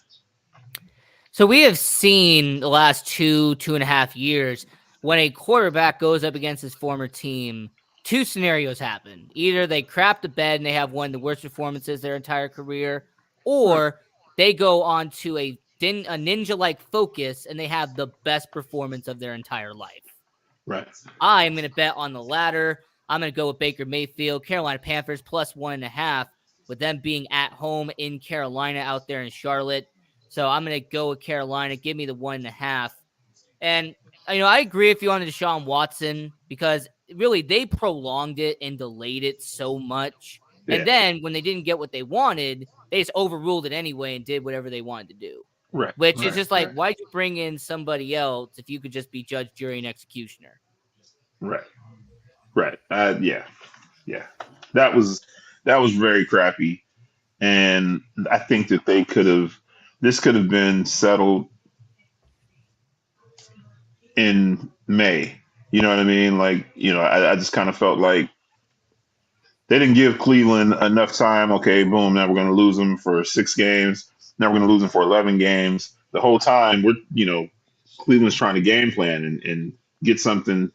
So we have seen the last 2.5 years when a quarterback goes up against his former team, 2 scenarios happen. Either they crap the bed and they have one of the worst performances their entire career, Right. or they go on to a ninja-like focus and they have the best performance of their entire life. Right. I'm going to bet on the latter. I'm going to go with Baker Mayfield, Carolina Panthers plus 1.5, with them being at home in Carolina out there in Charlotte. So I'm going to go with Carolina. Give me the 1.5. And I agree if you wanted Deshaun Watson because really they prolonged it and delayed it so much. And Yeah, then when they didn't get what they wanted, they just overruled it anyway and did whatever they wanted to do. right, Which is right, just like, right, why'd you bring in somebody else if you could just be judge, jury, and executioner? right, right. Yeah, yeah. That was that was very crappy, and I think that they could have. This could have been settled in May. You know what I mean? Like, I just kind of felt like they didn't give Cleveland enough time. Okay, boom, now we're going to lose them for 6 games. Now we're going to lose them for 11 games. The whole time, Cleveland's trying to game plan and get something,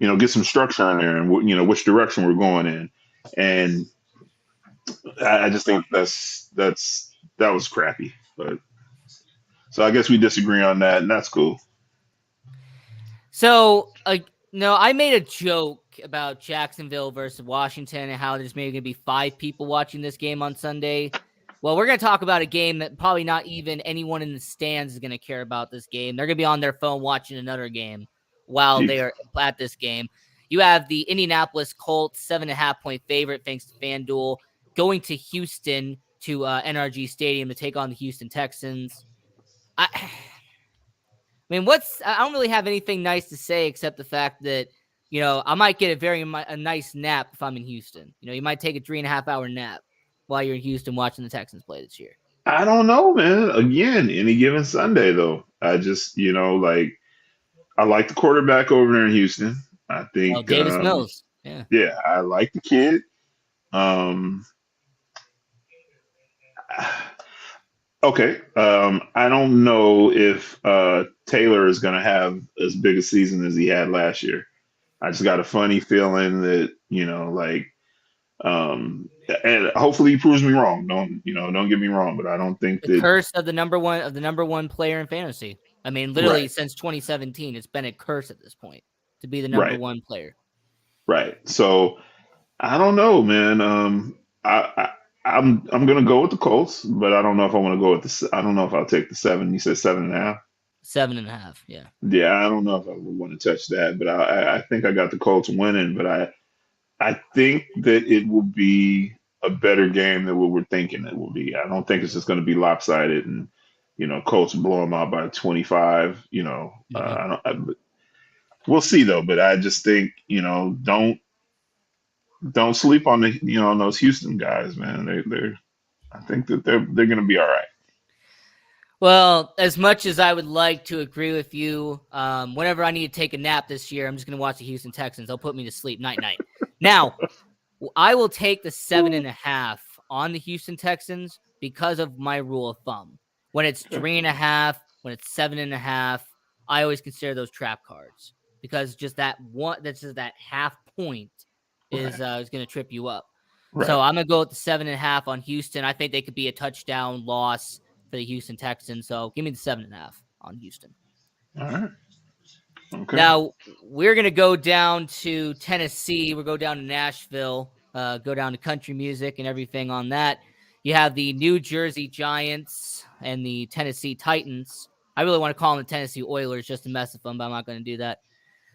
get some structure in there and, which direction we're going in. And I just think that was crappy. But so I guess we disagree on that, and that's cool. So, no, I made a joke about Jacksonville versus Washington and how there's maybe going to be 5 people watching this game on Sunday. Well, we're going to talk about a game that probably not even anyone in the stands is going to care about this game. They're going to be on their phone watching another game while they are at this game. You have the Indianapolis Colts, 7.5-point favorite, thanks to FanDuel, going to Houston to NRG Stadium to take on the Houston Texans. I mean, I don't really have anything nice to say except the fact that, I might get a nice nap if I'm in Houston. You might take a 3.5-hour nap while you're in Houston watching the Texans play this year. I don't know, man. Again, any given Sunday, though, I just, like, I like the quarterback over there in Houston. I Oh, think, Davis Mills. Yeah. yeah, I like the kid. Um, okay. I don't know if Taylor is going to have as big a season as he had last year. I just got a funny feeling that, like, and hopefully he proves me wrong. Don't get me wrong, but I don't think The that. curse of the number one player in fantasy. I mean, literally Right, since 2017, it's been a curse at this point to be the number right, one player. right. So I don't know, man. I'm gonna go with the Colts, but I don't know if I want to go with I don't know if I'll take the 7. You said 7.5. 7.5. Yeah. Yeah, I don't know if I would want to touch that, but I think I got the Colts winning. But I think that it will be a better game than what we're thinking it will be. I don't think it's just going to be lopsided and Colts blow them out by 25. Mm-hmm. We'll see though. But I just think don't sleep on on those Houston guys, man. They're I think that they're going to be all right. Well, as much as I would like to agree with you, whenever I need to take a nap this year, I'm just going to watch the Houston Texans. They'll put me to sleep night. Now, I will take the 7.5 on the Houston Texans because of my rule of thumb. When it's 3.5, when it's 7.5, I always consider those trap cards because just that half point is Right, going to trip you up. right. So I'm going to go with the 7.5 on Houston. I think they could be a touchdown loss for the Houston Texans. So give me the 7.5 on Houston. All right. Okay. Now we're gonna go down to Tennessee. We'll go down to Nashville. Go down to country music and everything on that. You have the New Jersey Giants and the Tennessee Titans. I really want to call them the Tennessee Oilers just to mess with them, but I'm not going to do that.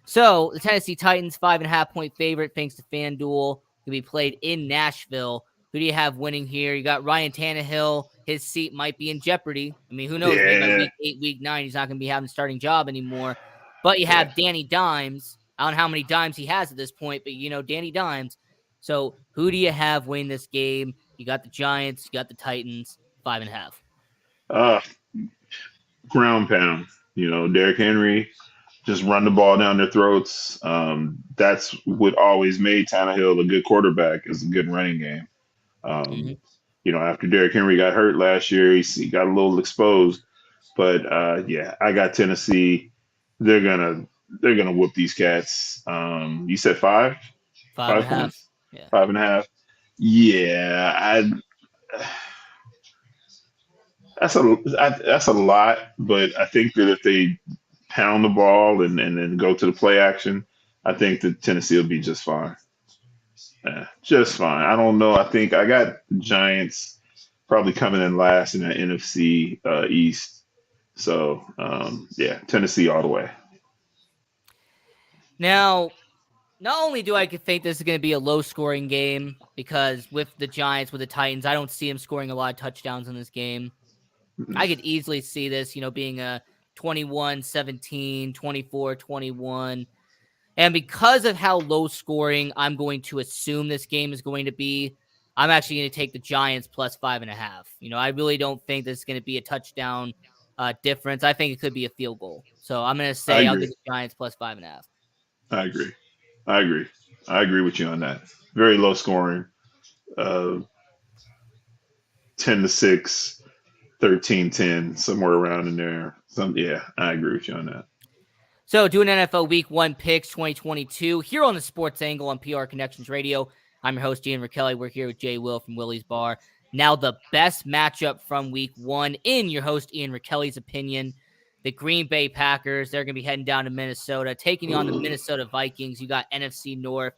So the Tennessee Titans, 5.5-point favorite, thanks to FanDuel, can be played in Nashville. Who do you have winning here? You got Ryan Tannehill. His seat might be in jeopardy. I mean, who knows? Maybe by Yeah, week 8, week 9, he's not going to be having a starting job anymore. But you yeah. have Danny Dimes. I don't know how many dimes he has at this point, but Danny Dimes. So who do you have win this game? You got the Giants. You got the Titans. 5.5. Uh, Ground pound. Derrick Henry just run the ball down their throats. That's what always made Tannehill a good quarterback is a good running game. Mm-hmm. Um, after Derrick Henry got hurt last year, he got a little exposed. But yeah, I got Tennessee. They're gonna whoop these cats. You said five, Five and a 5 half. points, Yeah. 5.5. Yeah, that's a lot. But I think that if they pound the ball and then go to the play action, I think that Tennessee will be just fine. Yeah, just fine. I don't know. I think I got Giants probably coming in last in the NFC East. So yeah, Tennessee all the way. Now, not only do I think this is going to be a low-scoring game, because with the Giants, with the Titans, I don't see him scoring a lot of touchdowns in this game. I could easily see this, being a 21-17, 24-21. And because of how low scoring I'm going to assume this game is going to be, I'm actually going to take the Giants plus 5.5. I really don't think this is going to be a touchdown difference. I think it could be a field goal. So I'm going to I say I'll agree. give the Giants plus 5.5. I agree. I agree. I agree with you on that. Very low scoring. Uh, 10-6, 13-10, somewhere around in there. Yeah, I agree with you on that. So doing NFL Week 1 picks 2022 here on the Sports Angle on PR Connections Radio. I'm your host, Ian Kelly. We're here with Jay Will from Willy's Bar. Now the best matchup from Week 1 in your host, Ian Kelly's opinion. The Green Bay Packers, they're going to be heading down to Minnesota, taking on the Minnesota Vikings. You got NFC North.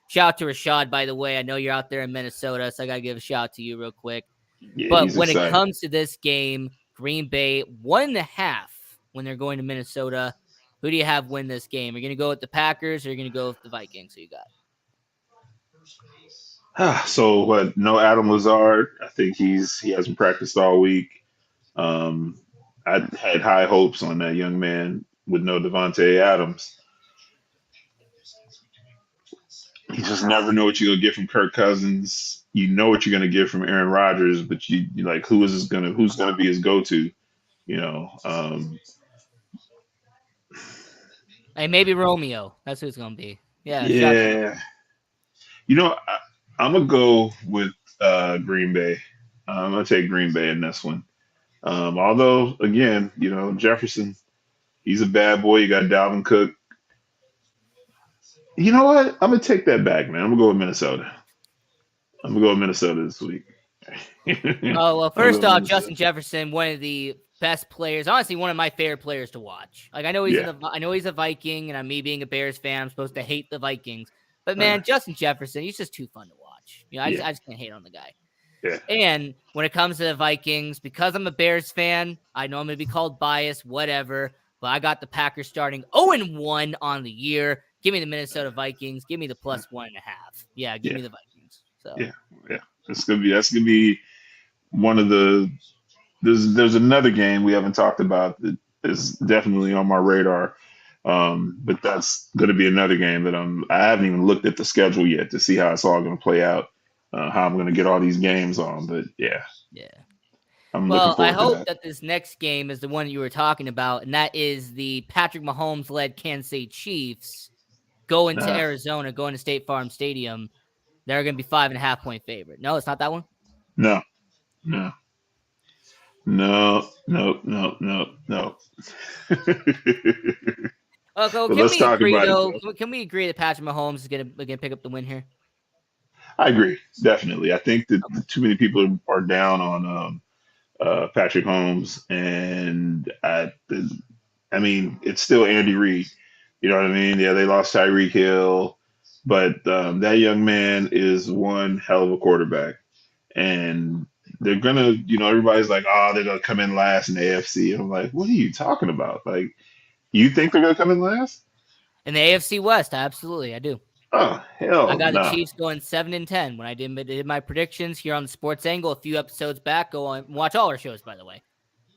Shout out to Rashad, by the way. I know you're out there in Minnesota, so I got to give a shout out to you real quick. Yeah, But he's when it excited. comes to this game, Green Bay 1.5 when they're going to Minnesota. Who do you have win this game? Are you going to go with the Packers or are you going to go with the Vikings? Who you got? So what? No Adam Lazard. I think he hasn't practiced all week. Um, I had high hopes on that young man with no Devontae Adams. You just never know what you're gonna get from Kirk Cousins. You know what you're gonna get from Aaron Rodgers, but you like who's gonna be his go-to? You know, Hey, maybe Romeo. That's who it's going to be. Yeah, shout out to you. yeah. I'm gonna go with Green Bay. I'm gonna take Green Bay in this one. Although, again, Jefferson, he's a bad boy. You got Dalvin Cook. You know what? I'm gonna take that back, man. I'm gonna go with Minnesota. I'm gonna go with Minnesota this week. I'm Oh, well, gonna go first with off, Minnesota. Justin Jefferson, one of the best players. Honestly, one of my favorite players to watch. Like I know Yeah. he's a Viking, and I'm me being a Bears fan, I'm supposed to hate the Vikings. But Uh, man, Justin Jefferson, he's just too fun to watch. yeah. I just can't hate on the guy. Yeah. And when it comes to the Vikings, because I'm a Bears fan, I know I'm going to be called biased, whatever, but I got the Packers starting 0-1 on the year. Give me the Minnesota Vikings. Give me the plus 1.5. Yeah, give Yeah. me the Vikings. So Yeah. Yeah. That's gonna be one of the there's another game we haven't talked about that is definitely on my radar. But that's going to be another game that I haven't even looked at the schedule yet to see how it's all going to play out, how I'm going to get all these games on. But yeah, yeah. I'm looking Well, I forward to hope that. that this next game is the one you were talking about, and that is the Patrick Mahomes led Kansas City Chiefs going to Uh, Arizona, going to State Farm Stadium. They're going to be 5.5 point favorite. No, it's not that one. no, no, no, no, no, no, no. Okay, But can let's we talk agree about it though? though. Can we agree that Patrick Mahomes is gonna pick up the win here? I agree, definitely. I think that Okay. too many people are down on Patrick Holmes, and I mean, it's still Andy Reid. You know what I mean? Yeah, they lost Tyreek Hill, but that young man is one hell of a quarterback. And they're gonna, everybody's like, oh, they're gonna come in last in the AFC. And I'm like, what are you talking about? Like, you think they're gonna come in last? In the AFC West, absolutely, I do. Oh, I hell got the no. Chiefs going 7-10 when I did my predictions here on the Sports Angle a few episodes back. Go on, watch all our shows, by the way.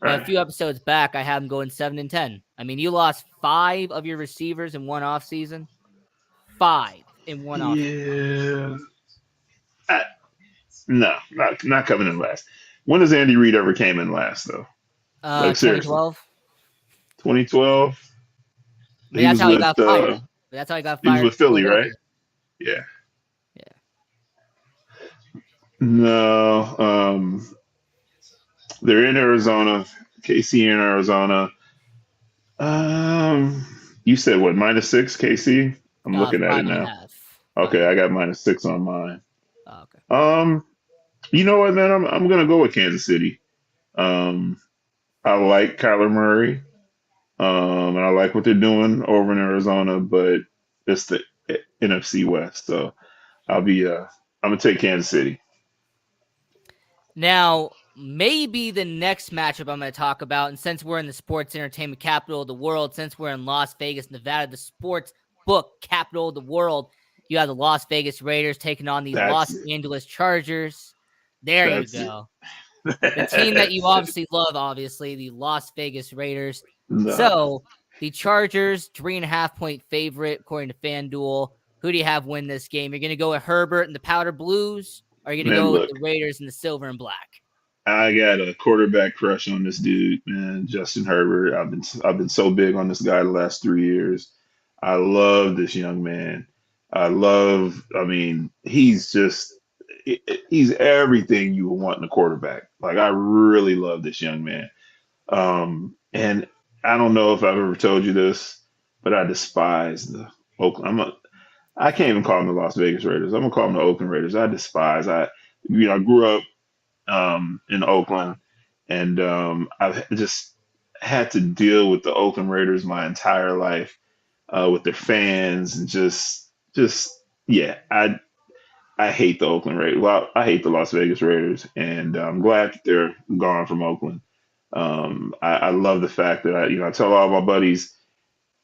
But a Right. few episodes back, I had them going 7-10. I mean, you lost 5 of your receivers in one off season. 5 in one off season. Yeah. I, no, not coming in last. When has Andy Reid ever came in last though? Like seriously, 2012. 2012. But He that's was how he with got fired. That's how he got he was fired with from Philly, right? Philadelphia. Yeah. Yeah. No, they're in Arizona. KC in Arizona. Um, you said what? -6 KC. I'm looking at it Five and a now. half. Okay, I got -6 on mine. Oh, okay. You know what, man? I'm gonna go with Kansas City. Um, I like Kyler Murray. And I like what they're doing over in Arizona, but it's the NFC West, so I'm gonna take Kansas City. Now, maybe the next matchup I'm going to talk about, and since we're in the sports entertainment capital of the world, since we're in Las Vegas, Nevada, the sports book capital of the world, you have the Las Vegas Raiders taking on the That's Los it. Angeles Chargers. There you That's it. go. The team that you That's it. obviously love, obviously, the Las Vegas Raiders. No. So the Chargers, 3.5-point favorite, according to FanDuel. Who do you have win this game? You're going to go with Herbert and the Powder Blues, or are you going to Man, go with look, the Raiders and the Silver and Black? I got a quarterback crush on this dude, man, Justin Herbert. I've been so big on this guy the last 3 years. I love this young man. I mean, he's everything you would want in a quarterback. Like I really love this young man. And I don't know if I've ever told you this, but I despise the Oakland. I can't even call them the Las Vegas Raiders. I'm gonna call them the Oakland Raiders. I grew up in Oakland, and I've just had to deal with the Oakland Raiders my entire life, with their fans and just yeah. I hate the Oakland Raiders. Well, I hate the Las Vegas Raiders, and I'm glad that they're gone from Oakland. I love the fact that I tell all my buddies,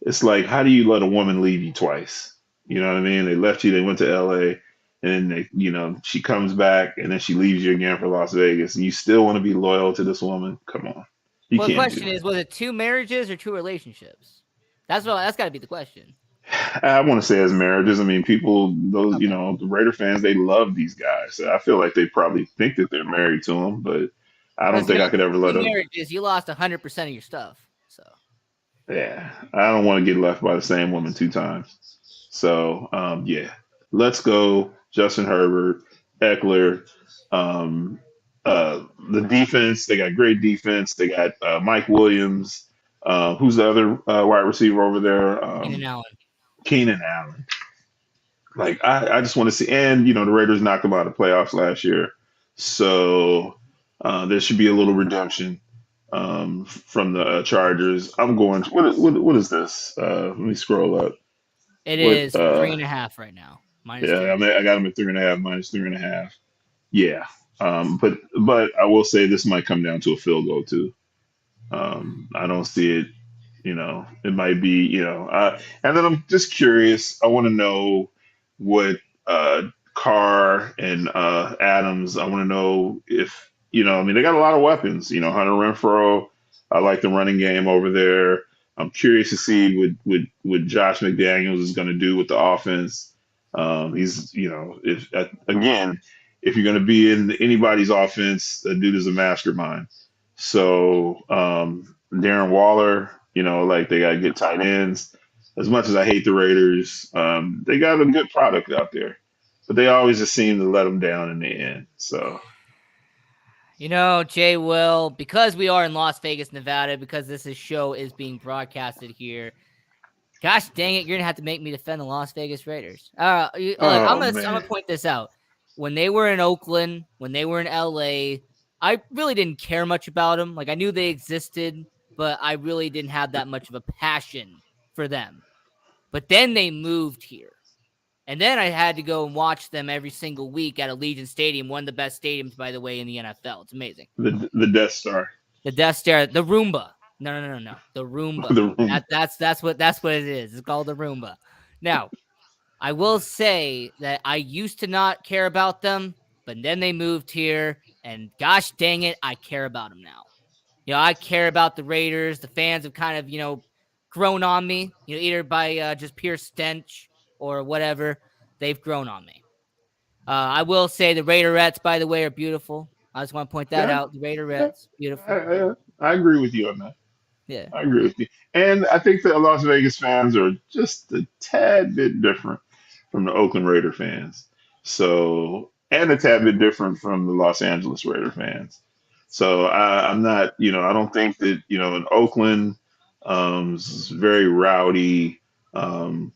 it's like, how do you let a woman leave you twice? You know what I mean? They left you, they went to LA, and she comes back and then she leaves you again for Las Vegas. And you still want to be loyal to this woman? Come on. You Well, the can't do question that. is, was it 2 marriages or 2 relationships? That's got to be the question. I want to say as marriages. I mean, people, those, Okay. the Raider fans, they love these guys. I feel like they probably think that they're married to them, but I don't Because, think I could ever let 2 them. marriages, you lost 100% of your stuff. So, Yeah, I don't want to get left by the same woman 2 times. So, yeah, let's go, Justin Herbert, Eckler. Um, the defense, they got great defense. They got Mike Williams. Who's the other wide receiver over there? Keenan Allen. Keenan Allen. Like, I just want to see, and the Raiders knocked them out of the playoffs last year, so there should be a little redemption from the Chargers. I'm going. What is this? Let me scroll up. It What? is 3.5 right now, minus Yeah, 2. I got them at 3.5 minus 3.5. Yeah, but I will say this might come down to a field goal too. I don't see it. It might be. And then I'm just curious. I want to know what Carr and Adams. I want to know if I mean, they got a lot of weapons. Hunter Renfro. I like the running game over there. I'm curious to see what Josh McDaniels is going to do with the offense. He's if again, if you're going to be in anybody's offense, the dude is a mastermind. So Darren Waller, like they got to get tight ends. As much as I hate the Raiders, they got a good product out there, but they always just seem to let them down in the end. So Jay Will, because we are in Las Vegas, Nevada, because show is being broadcasted here. Gosh dang it, you're gonna have to make me defend the Las Vegas Raiders. Look, I'm oh gonna man, point this out. When they were in Oakland, when they were in LA, I really didn't care much about them. Like I knew they existed, but I really didn't have that much of a passion for them. But then they moved here. And then I had to go and watch them every single week at Allegiant Stadium, one of the best stadiums, by the way, in the NFL. It's amazing. the Death Star, The Death Star, the Roomba. No. The Roomba. the room. That's what it is. It's called the Roomba. Now, I will say that I used to not care about them, but then they moved here, and gosh dang it, I care about them now. I care about the Raiders. The fans have kind of, grown on me, either by just pure stench or whatever. They've grown on me. I will say the Raiderettes, by the way, are beautiful. I just want to point that Yeah, out. The yeah. Raiderettes, I, beautiful. I, I agree with you on that. Yeah. I agree with you. And I think the Las Vegas fans are just a tad bit different from the Oakland Raider fans. So, and a tad bit different from the Los Angeles Raider fans. So I'm not, I don't think that, in Oakland, it's very rowdy. Um,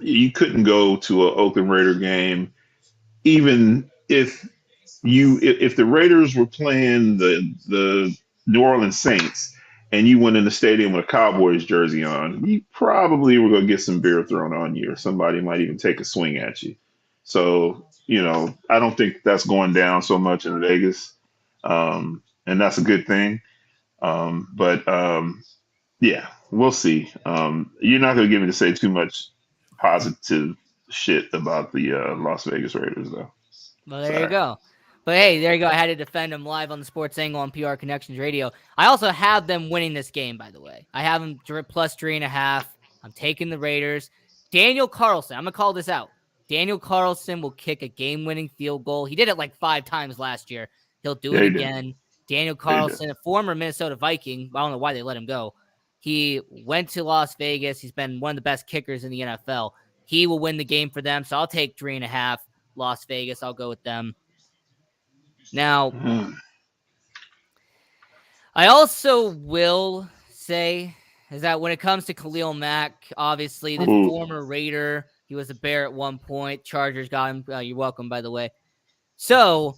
you couldn't go to an Oakland Raider game, even if the Raiders were playing the New Orleans Saints and you went in the stadium with a Cowboys jersey on, you probably were going to get some beer thrown on you, or somebody might even take a swing at you. So, I don't think that's going down so much in Vegas. and that's a good thing. But yeah, we'll see. You're not going to get me to say too much positive shit about the Las Vegas Raiders, though. Well, there you Sorry. go. But hey, there you go. I had to defend them live on the Sports Angle on PR Connections Radio. I also have them winning this game, by the way. I have them plus 3.5. I'm taking the Raiders. Daniel Carlson, I'm going to call this out. Daniel Carlson will kick a game-winning field goal. He did it like 5 times last year. He'll do Yeah, it he did. again. Daniel Yeah, he did. Carlson, a former Minnesota Viking. I don't know why they let him go. He went to Las Vegas. He's been one of the best kickers in the NFL. He will win the game for them, so I'll take 3.5. Las Vegas, I'll go with them. Now, I also will say is that when it comes to Khalil Mack, obviously the former Raider, he was a Bear at one point. Chargers got him. You're welcome, by the way. So,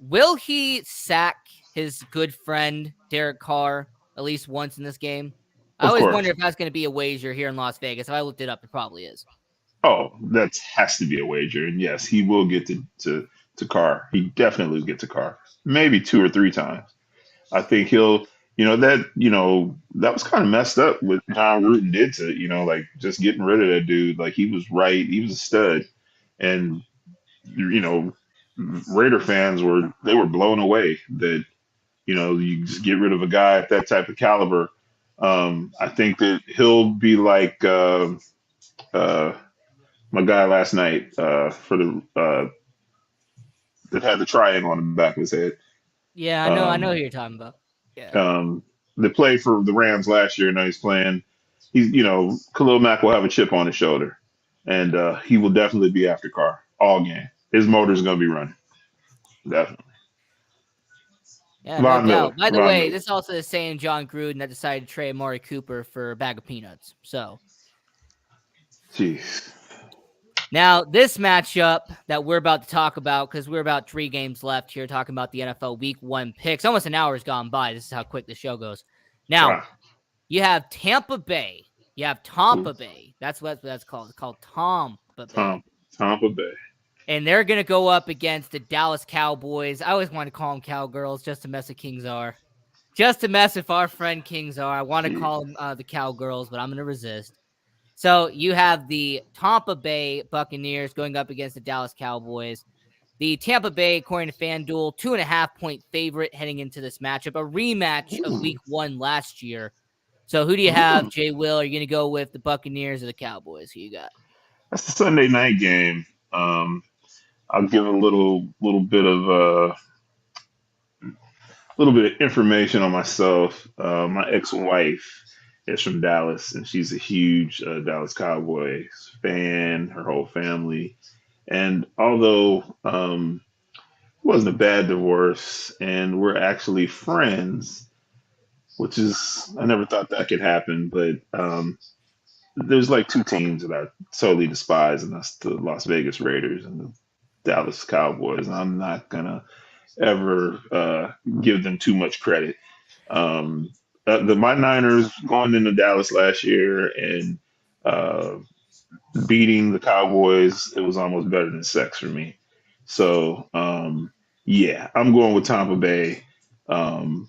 will he sack his good friend Derek Carr at least once in this game? I Of always course. wonder if that's going to be a wager here in Las Vegas. If I looked it up, it probably is. Oh, that has to be a wager. And yes, he will get to Carr. He definitely will get to Carr. Maybe 2 or 3 times. I think he'll, that was kind of messed up what John Gruden did to, like just getting rid of that dude. Like he was right. He was a stud. And, you know, Raider fans were blown away that, you just get rid of a guy at that type of caliber. I think that he'll be like uh, my guy last night for the that had the triangle on the back of his head. Yeah, I know Um, who you're talking about. Yeah. that played for the Rams last year. Now he's playing. Khalil Mack will have a chip on his shoulder, and he will definitely be after Carr all game. His motor's going to be running. Definitely. Yeah, no Von Miller. doubt. By the Von way, Miller. this is also the same John Gruden that decided to trade Amari Cooper for a bag of peanuts. So Jeez. now this matchup that we're about to talk about, because we're about 3 games left here talking about the NFL Week 1 picks. Almost an hour has gone by. This is how quick the show goes. Now, Wow. you have Tampa Bay. You have Tampa Bay. That's what that's called. It's called Tampa Bay. Tampa Bay. And they're going to go up against the Dallas Cowboys. I always want to call them Cowgirls just to mess with Kings R. Just to mess with our friend Kings R. I want to call them the Cowgirls, but I'm going to resist. So you have the Tampa Bay Buccaneers going up against the Dallas Cowboys. The Tampa Bay, according to FanDuel, 2.5-point favorite heading into this matchup. A rematch of Week 1 last year. So who do you have, Jay Will? Are you going to go with the Buccaneers or the Cowboys? Who you got? That's the Sunday night game. I'll give a little bit of information on myself. My ex-wife is from Dallas, and she's a huge Dallas Cowboys fan. Her whole family, and although it wasn't a bad divorce, and we're actually friends, which is I never thought that could happen, but there's like 2 teams that I totally despise, and that's the Las Vegas Raiders and the Dallas Cowboys. I'm not gonna ever give them too much credit. My Niners going into Dallas last year and uh, beating the Cowboys, it was almost better than sex for me. So yeah, I'm going with Tampa Bay. Um,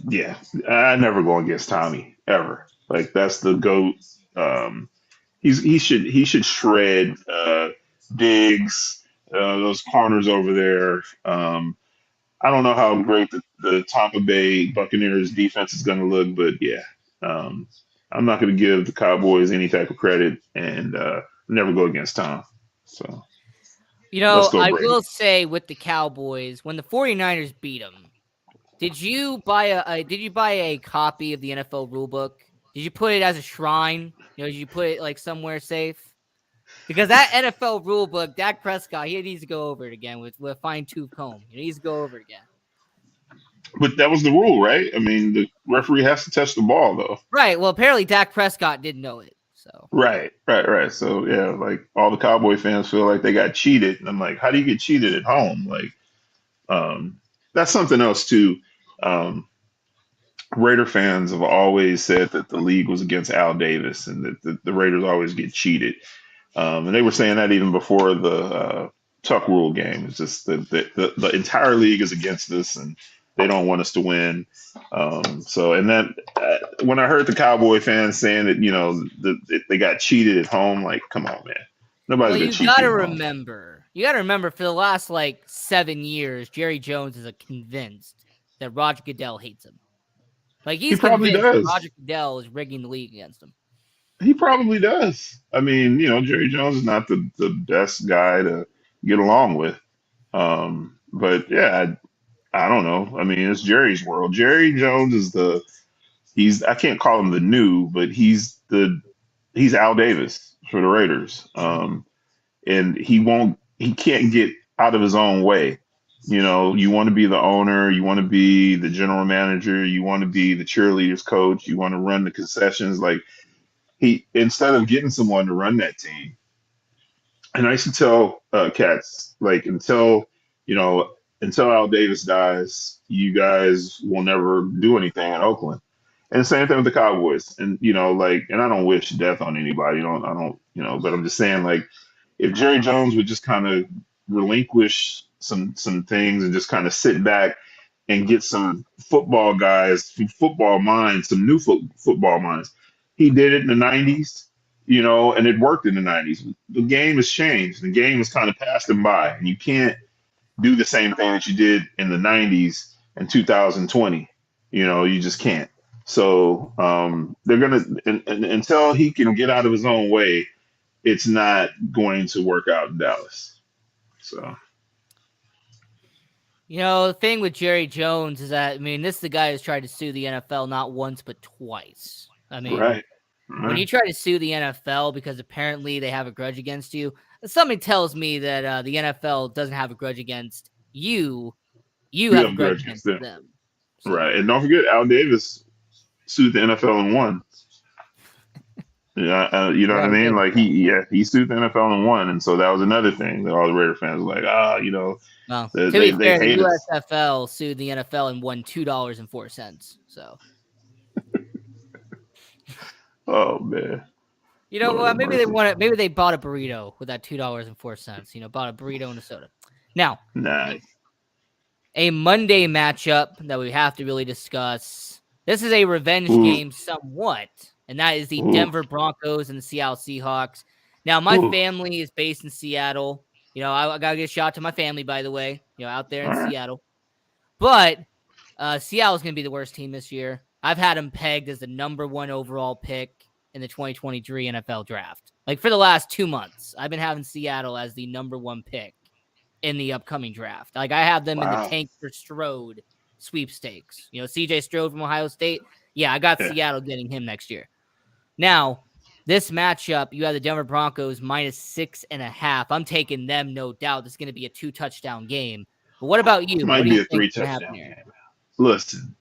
yeah, I never go against Tommy ever. Like that's the goat. Um, he should shred Diggs, those corners over there. I don't know how great the Tampa Bay Buccaneers defense is going to look, but yeah, um, I'm not going to give the Cowboys any type of credit and never go against Tom. So let's go I Brady. will say with the Cowboys, when the 49ers beat them, did you buy a copy of the NFL rulebook? Did you put it as a shrine? Did you put it like somewhere safe? Because that NFL rulebook, Dak Prescott, he needs to go over it again with a fine-tooth comb. He needs to go over it again. But that was the rule, right? I mean, the referee has to touch the ball, though. Right. Well, apparently Dak Prescott didn't know it. So Right. So yeah, like all the Cowboy fans feel like they got cheated, and I'm like, how do you get cheated at home? Like, um, that's something else too. Um, Raider fans have always said that the league was against Al Davis, and that the Raiders always get cheated. And they were saying that even before the Tuck rule game. It's just the entire league is against us, and they don't want us to win. So, and then when I heard the Cowboy fans saying that, they got cheated at home, like, come on, man, nobody's Well, gonna you cheat got you to at home. remember for the last like 7 years, Jerry Jones is convinced that Roger Goodell hates him. Like He he's probably convinced that Roger does. Goodell is rigging the league against him. He probably does. I mean, Jerry Jones is not the best guy to get along with. But yeah, I don't know. I mean, it's Jerry's world. Jerry Jones is I can't call him the new, but he's Al Davis for the Raiders. And he can't get out of his own way. You want to be the owner, you want to be the general manager, you want to be the cheerleaders coach, you want to run the concessions. Like, instead of getting someone to run that team, and I used to tell cats, like, you know until Al Davis dies, you guys will never do anything in Oakland. And the same thing with the Cowboys. And like, and I don't wish death on anybody. I don't. But I'm just saying, like, if Jerry Jones would just kind of relinquish some things and just kind of sit back and get some football guys, some football minds, some new football minds. He did it in the '90s, and it worked in the '90s. The game has changed. The game has kind of passed him by, and you can't do the same thing that you did in the '90s in 2020. You just can't. So they're gonna, and until he can get out of his own way, it's not going to work out in Dallas. So. The thing with Jerry Jones is that, I mean, this is the guy who's tried to sue the NFL not once but twice. I mean, Right. when you try to sue the NFL because apparently they have a grudge against you, something tells me that the NFL doesn't have a grudge against you. You have a have a grudge grudge against against them. them. So. Right. And don't forget, Al Davis sued the NFL and won. Yeah, you know what I Well, mean? Like, he sued the NFL and won, and so that was another thing that all the Raider fans were like, well, to they be fair, the hate us. USFL sued the NFL and won $2.04. So, Oh man, Lord well, have maybe they mercy. want it. Maybe they bought a burrito with that $2.04. Bought a burrito and a soda. Now, Nah, a Monday matchup that we have to really discuss. This is a revenge ooh, game somewhat, and that is the ooh, Denver Broncos and the Seattle Seahawks. Now, my ooh. family is based in Seattle. I got to get a shout out to my family, by the way, out there All in right. Seattle. But Seattle's going to be the worst team this year. I've had them pegged as the number 1 overall pick in the 2023 NFL draft. Like, for the last 2 months, I've been having Seattle as the number 1 pick in the upcoming draft. Like, I have them in the Wow. tank for Strode sweepstakes. CJ Strode from Ohio State. Yeah, I got Yeah. Seattle getting him next year. Now, this matchup, you have the Denver Broncos -6.5. I'm taking them, no doubt. This is going to be a 2-touchdown game. But what about you? What Might do be you a think three is going to happen touchdown here? game. Listen,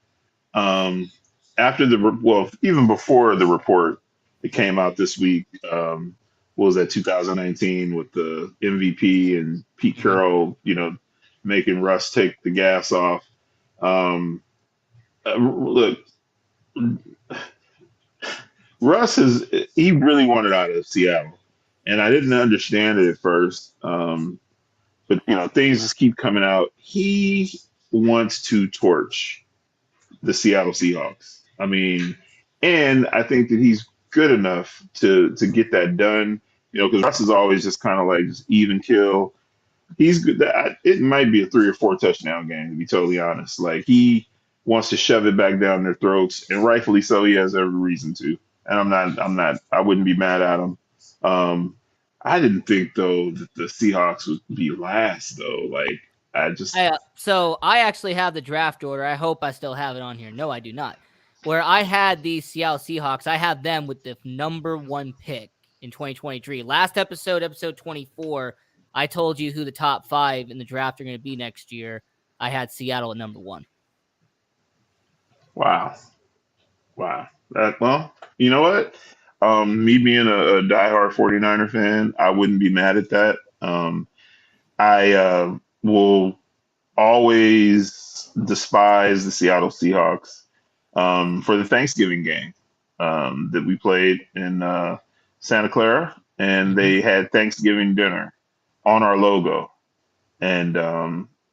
after even before the report that came out this week, what was that, 2019, with the MVP and Pete Mm-hmm. Carroll, making Russ take the gas off. Look, he really wanted out of Seattle, and I didn't understand it at first. But things just keep coming out. He wants to torch the Seattle Seahawks. I mean, and I think that he's good enough to get that done. Because Russ is always just kind of like just even kill. He's good. It might be a 3 or 4 touchdown game, to be totally honest. Like, he wants to shove it back down their throats, and rightfully so. He has every reason to. And I wouldn't be mad at him. Um, I didn't think, though, that the Seahawks would be last, though. Like, So I actually have the draft order. I hope I still have it on here. No, I do not. Where I had the Seattle Seahawks, I have them with the number 1 pick in 2023. Last episode 24, I told you who the top 5 in the draft are going to be next year. I had Seattle at number 1. wow. Well, you know what? Me being a diehard 49er fan, I wouldn't be mad at that. I will always despise the Seattle Seahawks for the Thanksgiving game that we played in Santa Clara, and Mm-hmm. they had Thanksgiving dinner on our logo. And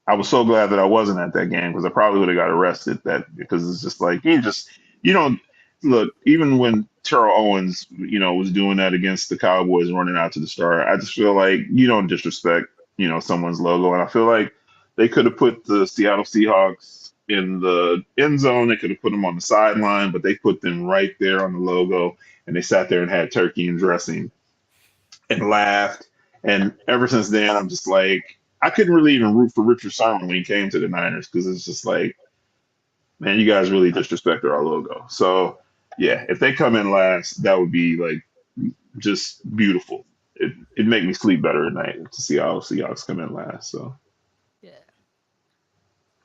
I was so glad that I wasn't at that game because I probably would have got arrested. That because it's just like you don't look even when Terrell Owens was doing that against the Cowboys and running out to the star. I just feel like you don't disrespect someone's logo, and I feel like they could have put the Seattle Seahawks in the end zone. They could have put them on the sideline, but they put them right there on the logo, and they sat there and had turkey and dressing and laughed. And ever since then, I'm just like, I couldn't really even root for Richard Sherman when he came to the Niners because it's just like, man, you guys really disrespected our logo. So, yeah, if they come in last, that would be like just beautiful. It'd make me sleep better at night to see how Seahawks come in last. So, Yeah.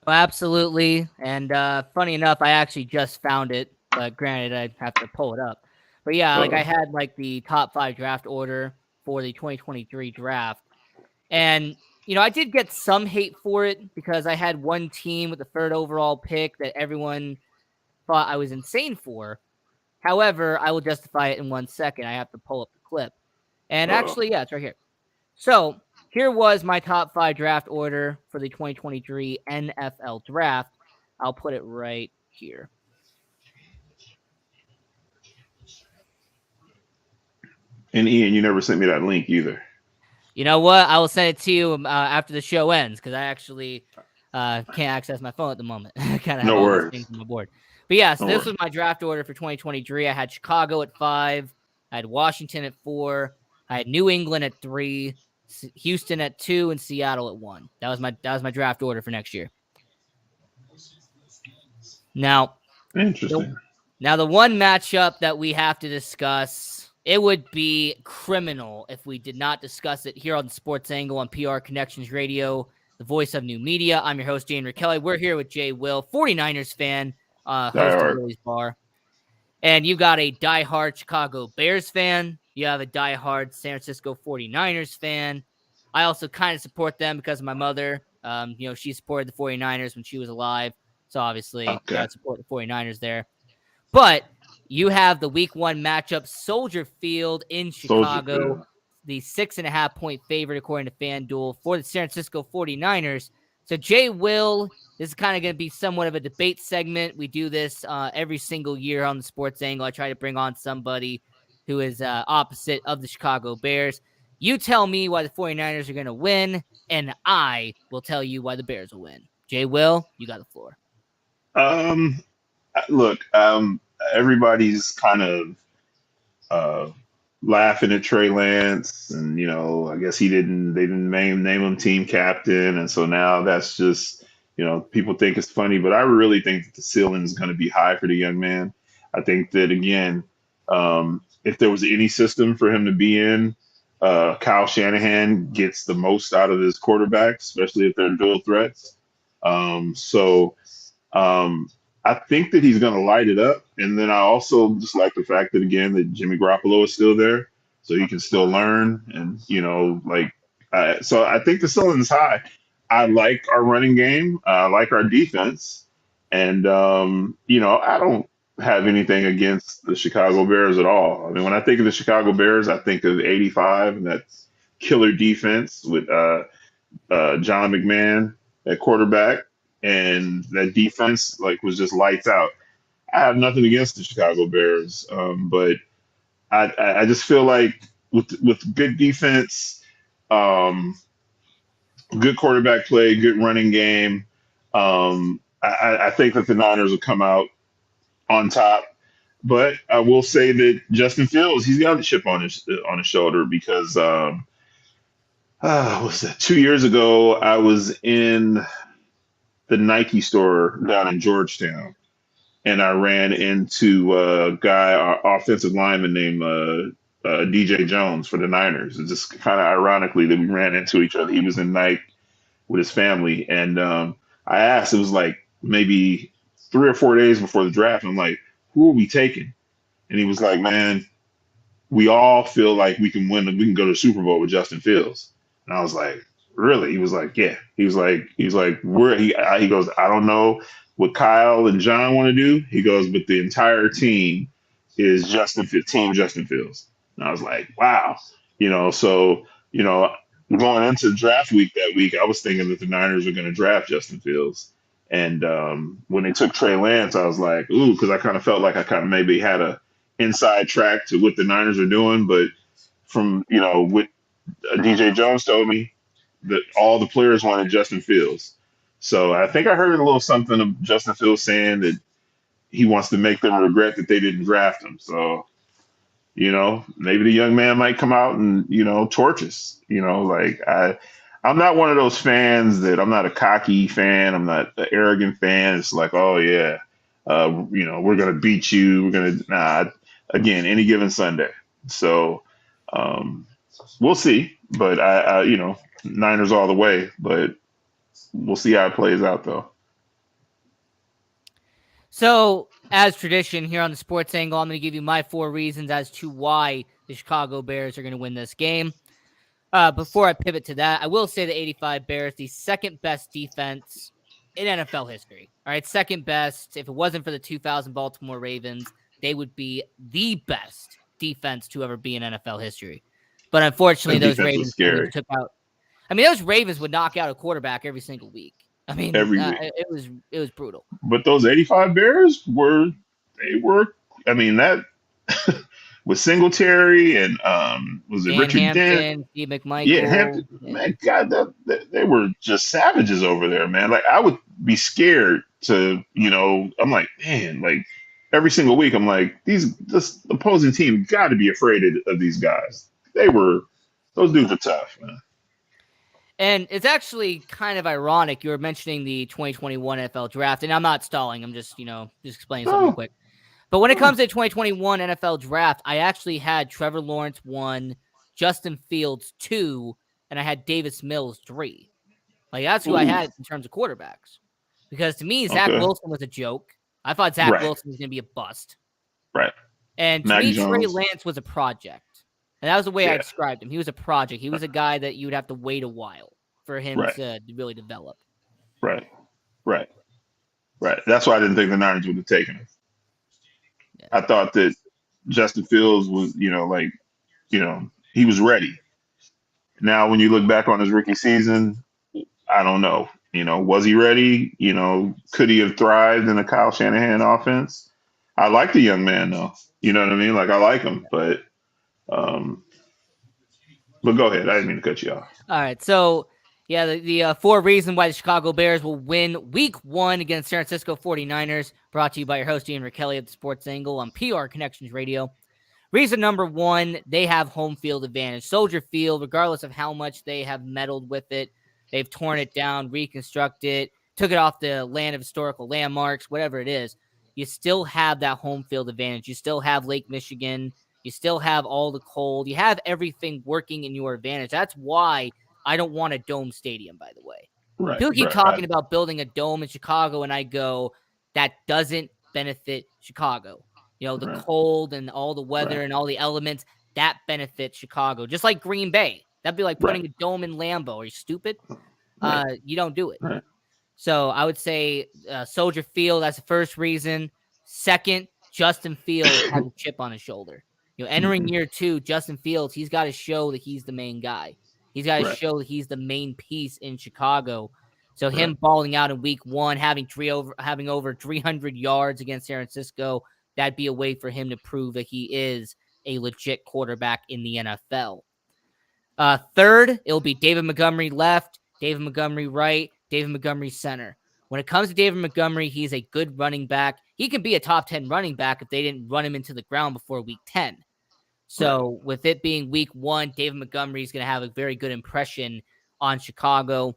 Well, absolutely. And funny enough, I actually just found it, but granted, I'd have to pull it up. But yeah, like I uh, had like the top 5 draft order for the 2023 draft. And, I did get some hate for it because I had one team with the 3rd overall pick that everyone thought I was insane for. However, I will justify it in 1 second. I have to pull up the clip. And uh, actually, yeah, it's right here. So here was my top 5 draft order for the 2023 NFL draft. I'll put it right here. and Ian, you never sent me that link either. You know what? I will send it to you after the show ends because I actually can't access my phone at the moment. I kind of have No all these things worries. on my board. But yeah, so No this worries. was my draft order for 2023. I had Chicago at 5. I had Washington at 4. I had New England at 3. Houston at 2 and Seattle at 1. That was my draft order for next year. Now, Interesting. the one matchup that we have to discuss, it would be criminal if we did not discuss it here on the Sports Angle on PR Connections Radio, the voice of new media. I'm your host, Jane Kelly. We're here with Jay Will, 49ers fan, Die host of hard. Willy's Bar. And you got a diehard Chicago Bears fan. You have a diehard San Francisco 49ers fan. I also kind of support them because of my mother. She supported the 49ers when she was alive. So obviously, got Okay. to support the 49ers there. But you have the week 1 matchup, Soldier Field in Soldier Chicago, Field. the 6.5-point favorite according to FanDuel for the San Francisco 49ers. So Jay Will, this is kind of going to be somewhat of a debate segment. We do this every single year on the Sports Angle. I try to bring on somebody who is opposite of the Chicago Bears. You tell me why the 49ers are going to win, and I will tell you why the Bears will win. Jay Will, you got the floor. Um, Look, everybody's kind of uh, laughing at Trey Lance, and I guess they didn't name him team captain, and so now that's just people think it's funny, but I really think that the ceiling is going to be high for the young man. I think that again, if there was any system for him to be in, Kyle Shanahan gets the most out of his quarterbacks, especially if they're dual threats. So. Um, I think that he's going to light it up. And then I also just like the fact that, again, that Jimmy Garoppolo is still there. So he can still learn. And, so I think the ceiling's high. I like our running game. I like our defense. And, I don't have anything against the Chicago Bears at all. I mean, when I think of the Chicago Bears, I think of 85 and that killer defense with John McMahon at quarterback, and that defense like was just lights out. I have nothing against the Chicago Bears, but I just feel like with good defense, um, good quarterback play, good running game, I think that the Niners will come out on top. But I will say that Justin Fields, he's got a chip on his shoulder because what was that 2 years ago? I was in the Nike store down in Georgetown, and I ran into a guy, our offensive lineman named DJ Jones for the Niners. It's just kind of ironically that we ran into each other. He was in Nike with his family, and I asked. It was like maybe 3 or 4 days before the draft. I'm like, "Who are we taking?" And he was like, "Man, we all feel like we can win. We can go to the Super Bowl with Justin Fields." And I was like, "Really?" He was like, "Yeah." He's like, he goes, "I don't know what Kyle and John want to do." He goes, "But the entire team is team Justin Fields." And I was like, "Wow." So going into draft week that week, I was thinking that the Niners were going to draft Justin Fields. And when they took Trey Lance, I was like, ooh, because I kind of felt like I kind of maybe had a inside track to what the Niners are doing. But from, what DJ Jones told me, that all the players wanted Justin Fields. So I think I heard a little something of Justin Fields saying that he wants to make them regret that they didn't draft him. So maybe the young man might come out and, torch us. I'm not one of those fans that I'm not a cocky fan. I'm not an arrogant fan. It's like, oh yeah, we're going to beat you. We're going to, again, any given Sunday. So we'll see, but Niners all the way, but we'll see how it plays out though. So, as tradition here on the Sports Angle, I'm going to give you my 4 reasons as to why the Chicago Bears are going to win this game. Before I pivot to that, I will say the 85 Bears, the second best defense in NFL history. All right, second best. If it wasn't for the 2000 Baltimore Ravens, they would be the best defense to ever be in NFL history. But unfortunately, those Ravens took out. I mean, those Ravens would knock out a quarterback every single week. I mean, every week. It was brutal. But those 85 Bears were. I mean, that with Singletary and was it Dan Richard Hampton, Dent, Steve McMichael. Yeah, Hampton. Yeah. Man, God, they were just savages over there, man. Like I would be scared to, I'm like, man, like every single week, I'm like, this opposing team got to be afraid of these guys. Those dudes are tough, man. And it's actually kind of ironic. You were mentioning the 2021 NFL draft, and I'm not stalling. I'm just, just explaining something real quick. But when it comes to the 2021 NFL draft, I actually had Trevor Lawrence 1, Justin Fields 2, and I had Davis Mills 3. Like, that's who I had in terms of quarterbacks. Because to me, Zach Wilson was a joke. I thought Zach Wilson was going to be a bust. Right. And to me, Trey Lance was a project. And that was the way I described him. He was a project. He was a guy that you would have to wait a while for him to really develop. Right. That's why I didn't think the Niners would have taken him. Yeah. I thought that Justin Fields was, he was ready. Now, when you look back on his rookie season, I don't know. Was he ready? Could he have thrived in a Kyle Shanahan offense? I like the young man, though. You know what I mean? Like, I like him, but go ahead. I didn't mean to cut you off. All right. So, the 4 reasons why the Chicago Bears will win Week 1 against San Francisco 49ers, brought to you by your host, Ian Kelly of the Sports Angle on PR Connections Radio. Reason number 1, they have home field advantage. Soldier Field, regardless of how much they have meddled with it, they've torn it down, reconstructed it, took it off the land of historical landmarks, whatever it is, you still have that home field advantage. You still have Lake Michigan. You still have all the cold. You have everything working in your advantage. That's why I don't want a dome stadium, by the way. Right, people keep talking about building a dome in Chicago, and I go, that doesn't benefit Chicago. The cold and all the weather and all the elements, that benefits Chicago. Just like Green Bay. That'd be like putting a dome in Lambeau. Are you stupid? You don't do it. Right. So I would say Soldier Field, that's the first reason. Second, Justin Fields has a chip on his shoulder. Entering year 2, Justin Fields, he's got to show that he's the main guy. He's got to show that he's the main piece in Chicago. So him balling out in Week 1, having over 300 yards against San Francisco, that'd be a way for him to prove that he is a legit quarterback in the NFL. Third, it'll be David Montgomery left, David Montgomery right, David Montgomery center. When it comes to David Montgomery, he's a good running back. He can be a top 10 running back if they didn't run him into the ground before Week 10. So with it being Week 1, David Montgomery is going to have a very good impression on Chicago.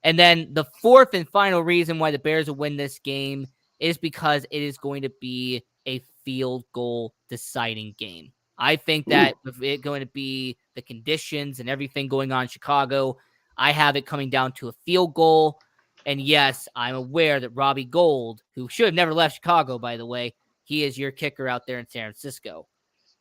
And then the fourth and final reason why the Bears will win this game is because it is going to be a field goal deciding game. I think that with it going to be the conditions and everything going on in Chicago, I have it coming down to a field goal. And yes, I'm aware that Robbie Gould, who should have never left Chicago, by the way, he is your kicker out there in San Francisco.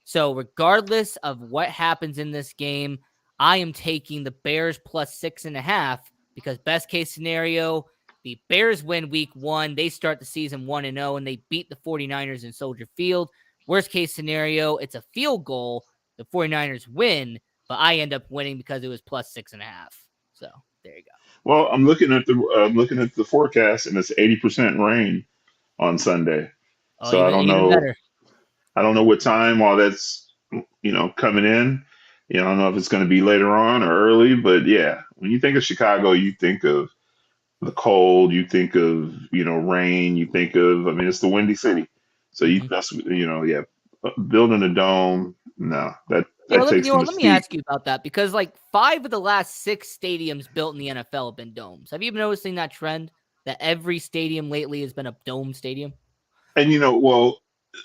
So regardless of what happens in this game, I am taking the Bears plus 6.5 because best case scenario, the Bears win Week 1. They start the season 1-0 and they beat the 49ers in Soldier Field. Worst case scenario, it's a field goal. The 49ers win, but I end up winning because it was plus 6.5. So there you go. Well, I'm looking at the forecast, and it's 80% rain on Sunday. Oh, So even better. I don't know what time all that's coming in. I don't know if it's going to be later on or early, but yeah, when you think of Chicago, you think of the cold, you think of rain, you think of, I mean, it's the Windy City, so Mm-hmm. yeah, building a dome, no, that takes the Let me mystique. ask you about that because like 5 of the last 6 stadiums built in the NFL have been domes. Have you been noticing that trend that every stadium lately has been a dome stadium? And well,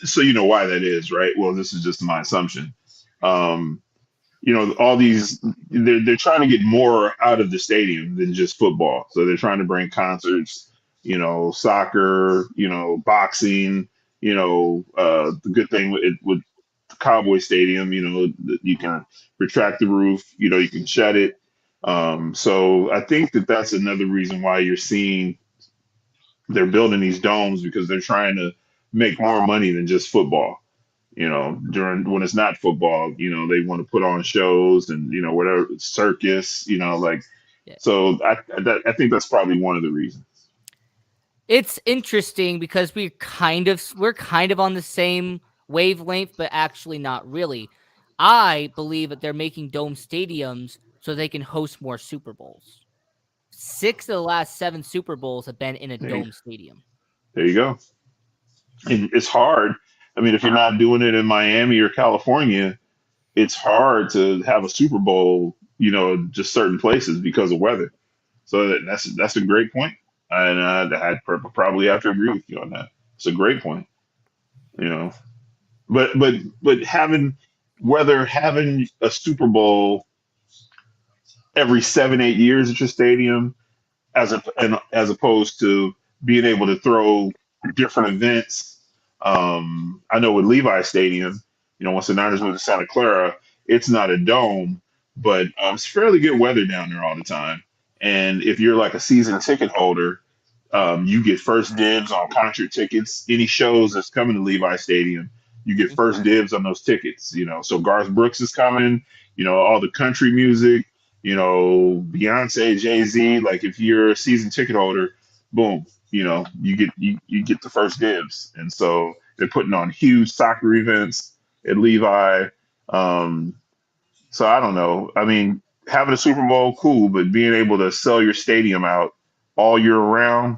so you know why that is, right? Well, this is just my assumption. Um, all these they're trying to get more out of the stadium than just football. So they're trying to bring concerts, soccer, boxing, the good thing with the Cowboy Stadium, you can retract the roof, you can shut it. So I think that's another reason why you're seeing they're building these domes because they're trying to make more money than just football. During when it's not football, they want to put on shows and whatever circus, like Yeah. so. I think that's probably one of the reasons. It's interesting because we're kind of on the same wavelength, but actually not really. I believe that they're making dome stadiums so they can host more Super Bowls. 6 of the last 7 Super Bowls have been in a There, dome stadium. there you go. And it's hard. I mean, if you're not doing it in Miami or California, it's hard to have a Super Bowl, just certain places because of weather. So that's a great point, and I'd probably have to agree with you on that. It's a great point, you know. But having a Super Bowl every 7 8 years at your stadium, as opposed to being able to throw different events. I know with Levi Stadium, once the Niners moved to Santa Clara, it's not a dome, but it's fairly good weather down there all the time. And if you're like a season ticket holder, you get first dibs on concert tickets. Any shows that's coming to Levi Stadium, you get first dibs on those tickets. So Garth Brooks is coming. All the country music. Beyonce, Jay Z. Like if you're a season ticket holder, boom. You get the first dibs. And so they're putting on huge soccer events at Levi. Um, so I don't know. I mean, having a Super Bowl, cool, but being able to sell your stadium out all year round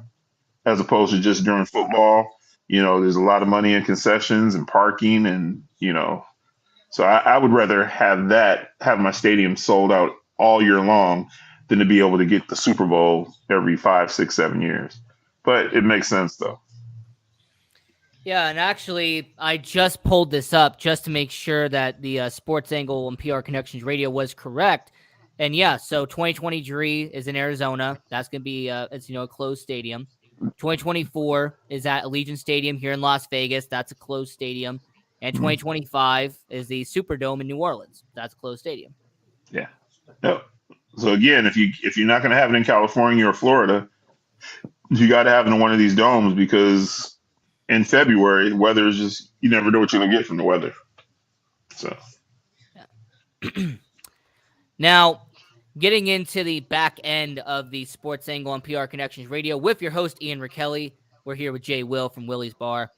as opposed to just during football. There's a lot of money in concessions and parking, and so I would rather have my stadium sold out all year long than to be able to get the Super Bowl every 5 6 7 years. But it makes sense though. Yeah, and actually, I just pulled this up just to make sure that the Sports Angle and PR Connections Radio was correct. And yeah, so 2023 is in Arizona. That's going to be it's a closed stadium. 2024 is at Allegiant Stadium here in Las Vegas. That's a closed stadium. And Mhm. 2025 is the Superdome in New Orleans. That's a closed stadium. Yeah. Yep. So again, if you're not going to have it in California or Florida, you got to have it in one of these domes because in February, weather is just you never know what you're going to get from the weather. So Yeah. Now, getting into the back end of the Sports Angle on PR Connections Radio with your host, Ian Rakelli. We're here with Jay Will from Willy's Bar.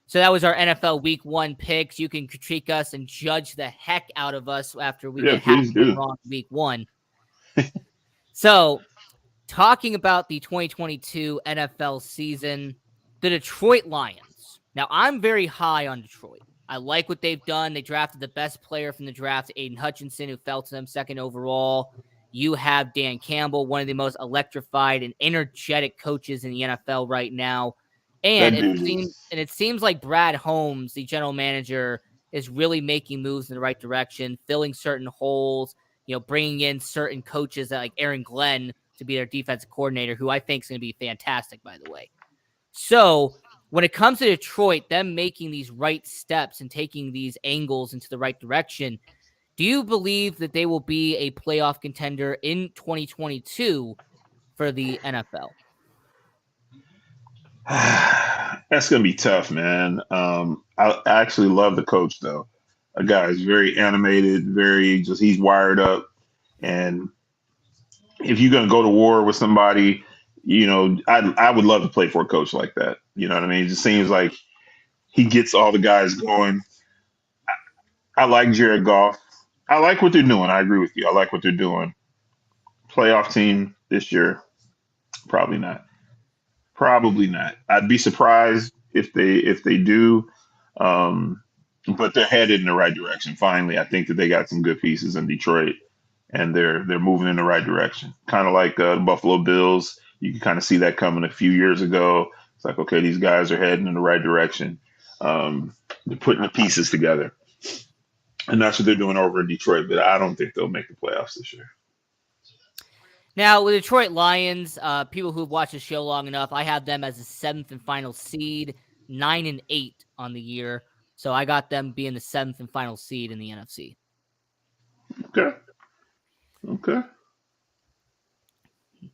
So that was our NFL Week 1 picks. You can critique us and judge the heck out of us after we yeah, get half please of them do. wrong Week 1. So, talking about the 2022 NFL season, the Detroit Lions. Now, I'm very high on Detroit. I like what they've done. They drafted the best player from the draft, Aiden Hutchinson, who fell to them second overall. You have Dan Campbell, one of the most electrified and energetic coaches in the NFL right now. And That dude is. it seems like Brad Holmes, the general manager, is really making moves in the right direction, filling certain holes, bringing in certain coaches like Aaron Glenn to be their defensive coordinator, who I think is going to be fantastic, by the way. So when it comes to Detroit, them making these right steps and taking these angles into the right direction, do you believe that they will be a playoff contender in 2022 for the NFL? That's gonna be tough, man. I actually love the coach though. A guy is very animated, very just he's wired up. And if you're gonna go to war with somebody, I would love to play for a coach like that. You know what I mean? It just seems like he gets all the guys going. I like Jared Goff. I like what they're doing. I agree with you. I like what they're doing. Playoff team this year, probably not. Probably not. I'd be surprised if they do. Um, but they're headed in the right direction. Finally, I think that they got some good pieces in Detroit, and they're moving in the right direction. Kind of like the Buffalo Bills. You can kind of see that coming a few years ago. It's like, okay, these guys are heading in the right direction. They're putting the pieces together, and that's what they're doing over in Detroit. But I don't think they'll make the playoffs this year. Now, with Detroit Lions, people who've watched the show long enough, I have them as the 7th and final seed, 9-8 on the year. So I got them being the 7th and final seed in the NFC. Okay. Okay.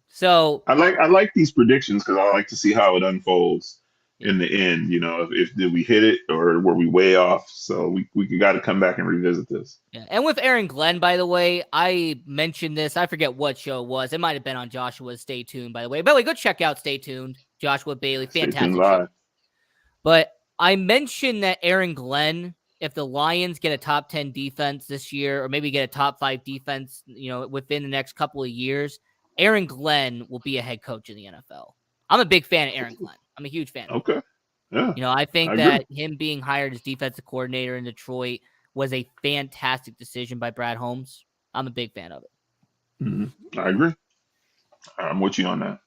So I like these predictions because I like to see how it unfolds in the end. If did we hit it or were we way off? So we got to come back and revisit this. yeah. And with Aaron Glenn, by the way, I mentioned this. I forget what show it was. It might have been on Joshua's Stay Tuned, by the way. By the way, go check out Stay Tuned. Joshua Bailey, Stay tuned fantastic show. live. But I mentioned that Aaron Glenn, if the Lions get a top 10 defense this year, or maybe get a top 5 defense, within the next couple of years, Aaron Glenn will be a head coach in the NFL. I'm a big fan of Aaron Glenn. I'm a huge fan. Okay. Yeah. I think I that him being hired as defensive coordinator in Detroit was a fantastic decision by Brad Holmes. I'm a big fan of it. I agree. I'm with you on that.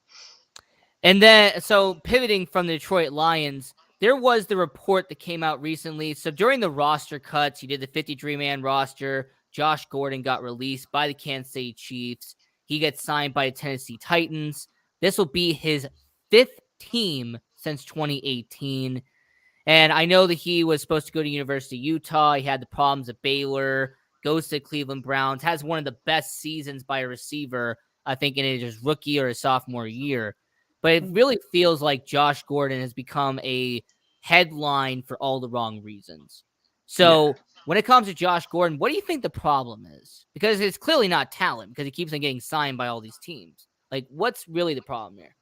And then, so pivoting from the Detroit Lions, there was the report that came out recently. So during the roster cuts, he did the 53-man roster. Josh Gordon got released by the Kansas City Chiefs. He gets signed by the Tennessee Titans. This will be his 5th team since 2018. And I know that he was supposed to go to University of Utah. He had the problems at Baylor, goes to Cleveland Browns, has one of the best seasons by a receiver, I think, in his rookie or his sophomore year. But it really feels like Josh Gordon has become a headline for all the wrong reasons. So when it comes to Josh Gordon, what do you think the problem is? Because it's clearly not talent, because he keeps on getting signed by all these teams. Like, what's really the problem here?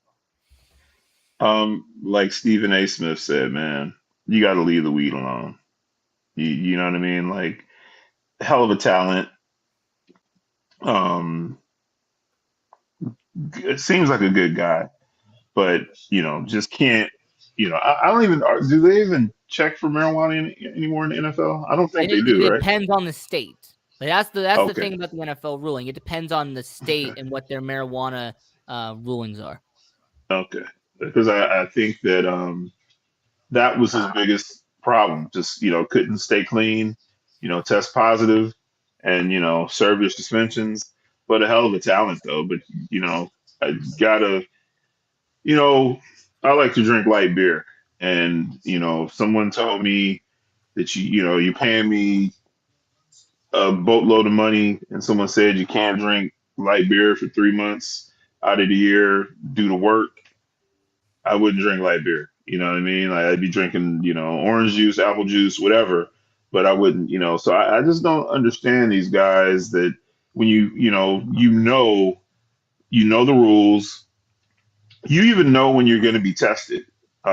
Like Stephen A. Smith said, man, you got to leave the weed alone. You know what I mean? Like, hell of a talent. It seems like a good guy, but just can't. I don't even. Do they even check for marijuana anymore in the NFL? I don't think they do, It right? depends on the state. Like, that's the Okay. thing about the NFL ruling. It depends on the state and what their marijuana rulings are. Okay. Because I think that that was his biggest problem. Just couldn't stay clean, test positive, and serve your suspensions. But a hell of a talent though. But I gotta, you know, I like to drink light beer, and if someone told me that you're paying me a boatload of money, and someone said you can't drink light beer for 3 months out of the year due to work, I wouldn't drink light beer. You know what I mean? Like I'd be drinking, orange juice, apple juice, whatever. But I wouldn't, So I just don't understand these guys that when you know the rules, you even know when you're going to be tested. They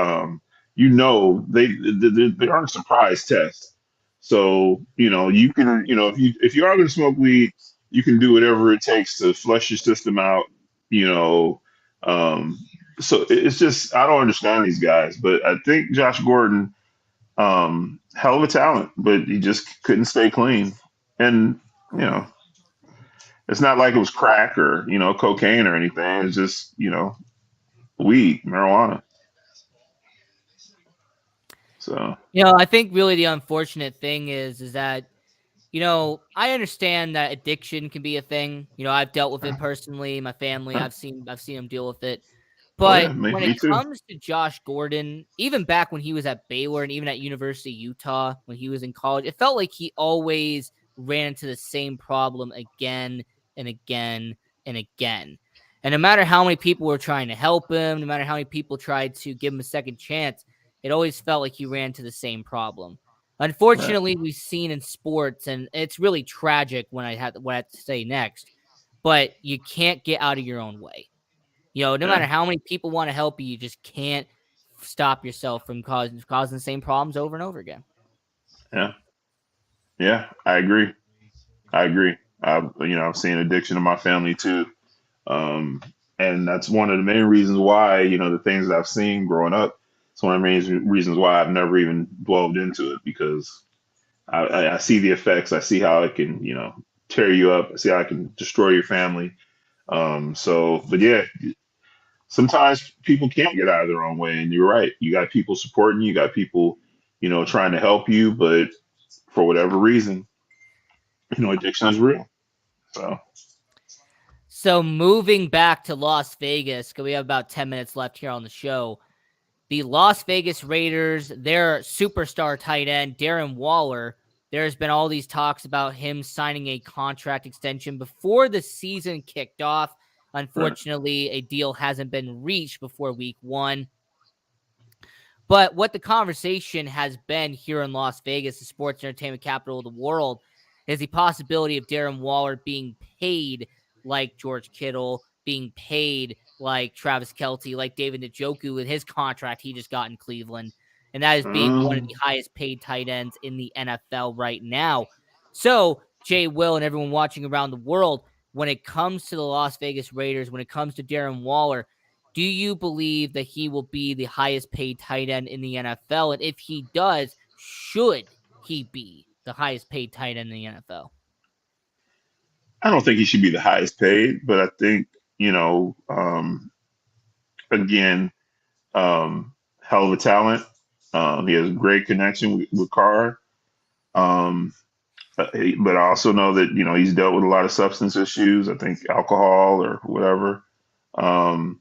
aren't surprise tests. So you can, if you are going to smoke weed, you can do whatever it takes to flush your system out. You know, um, so it's just I don't understand these guys, but I think Josh Gordon, hell of a talent, but he just couldn't stay clean. And you know, it's not like it was crack or cocaine or anything. It's just weed, marijuana. So I think really the unfortunate thing is that I understand that addiction can be a thing. I've dealt with it personally. My family, I've seen them deal with it. oh yeah, But me, when me it too. comes to Josh Gordon, even back when he was at Baylor and even at University of Utah when he was in college, it felt like he always ran into the same problem again and again and again. And no matter how many people were trying to help him, no matter how many people tried to give him a second chance, it always felt like he ran to the same problem. Unfortunately, we've seen in sports, and it's really tragic when I have what I have to say next, but you can't get out of your own way. No Yeah, matter how many people want to help you, you just can't stop yourself from causing the same problems over and over again. yeah, yeah. I agree. I agree. I've seen addiction in my family too. Um, and that's one of the main reasons why, the things that I've seen growing up, it's one of the main reasons why I've never even delved into it because I see the effects. I see how it can, tear you up. I see how it can destroy your family. But yeah, sometimes people can't get out of their own way. And you're right. You got people supporting you, you got people, trying to help you, but for whatever reason, addiction is real. So, So moving back to Las Vegas, because we have about 10 minutes left here on the show. The Las Vegas Raiders, their superstar tight end, Darren Waller, there's been all these talks about him signing a contract extension before the season kicked off. right. Unfortunately, a deal hasn't been reached before week 1. But what the conversation has been here in Las Vegas, the sports entertainment capital of the world, is the possibility of Darren Waller being paid like George Kittle, being paid like Travis Kelce, like David Njoku with his contract he just got in Cleveland. And that is being one of Um, the highest paid tight ends in the NFL right now. So, Jay, Will, and everyone watching around the world, when it comes to the Las Vegas Raiders, when it comes to Darren Waller, do you believe that he will be the highest paid tight end in the NFL? And if he does, should he be the highest paid tight end in the NFL? I don't think he should be the highest paid, but I think, again, hell of a talent. He has a great connection with Carr. Um, but I also know that, he's dealt with a lot of substance issues. I think alcohol or whatever. Um,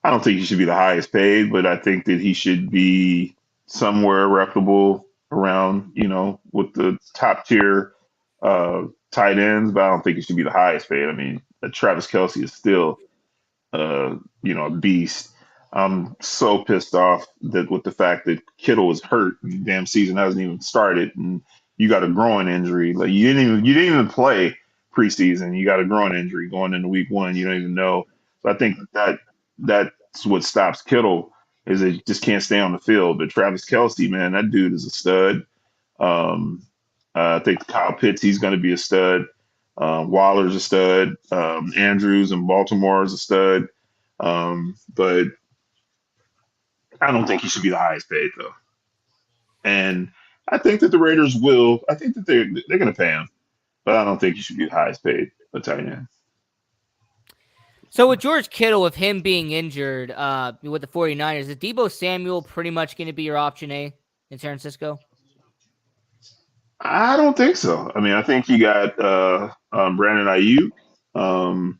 I don't think he should be the highest paid, but I think that he should be somewhere reputable around, with the top tier tight ends, but I don't think he should be the highest paid. I mean, Travis Kelsey is still a beast. I'm so pissed off that with the fact that Kittle was hurt, and the damn season hasn't even started, and you got a groin injury. Like you didn't even play preseason. You got a groin injury going into week 1. You don't even know. So I think that's what stops Kittle is that he just can't stay on the field. But Travis Kelsey, man, that dude is a stud. Um, I think Kyle Pitts, he's going to be a stud. Waller's a stud. Andrews in Baltimore is a stud. But I don't think he should be the highest paid though. And I think that the Raiders will. I think that they're going to pay him, but I don't think he should be the highest paid a tight end. So with George Kittle, with him being injured with the 49ers, is Deebo Samuel pretty much going to be your option A in San Francisco? I don't think so. I mean, I think you got Brandon Ayuk, um,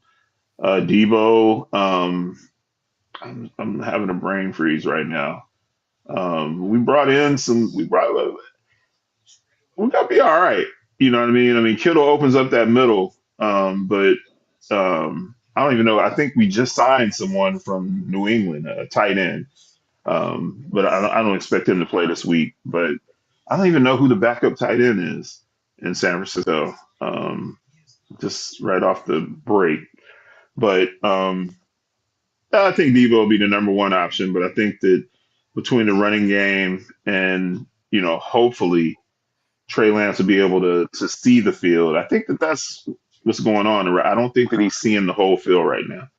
Debo. I'm having a brain freeze right now. We brought in some. We got to be all right. You know what I mean? I mean, Kittle opens up that middle, but I don't even know. I think we just signed someone from New England, a tight end, but I don't expect him to play this week. But I don't even know who the backup tight end is in San Francisco. Just right off the break, but I think Debo will be the number one option. But I think that between the running game and hopefully Trey Lance will be able to see the field. I think that that's what's going on. I don't think that he's seeing the whole field right now,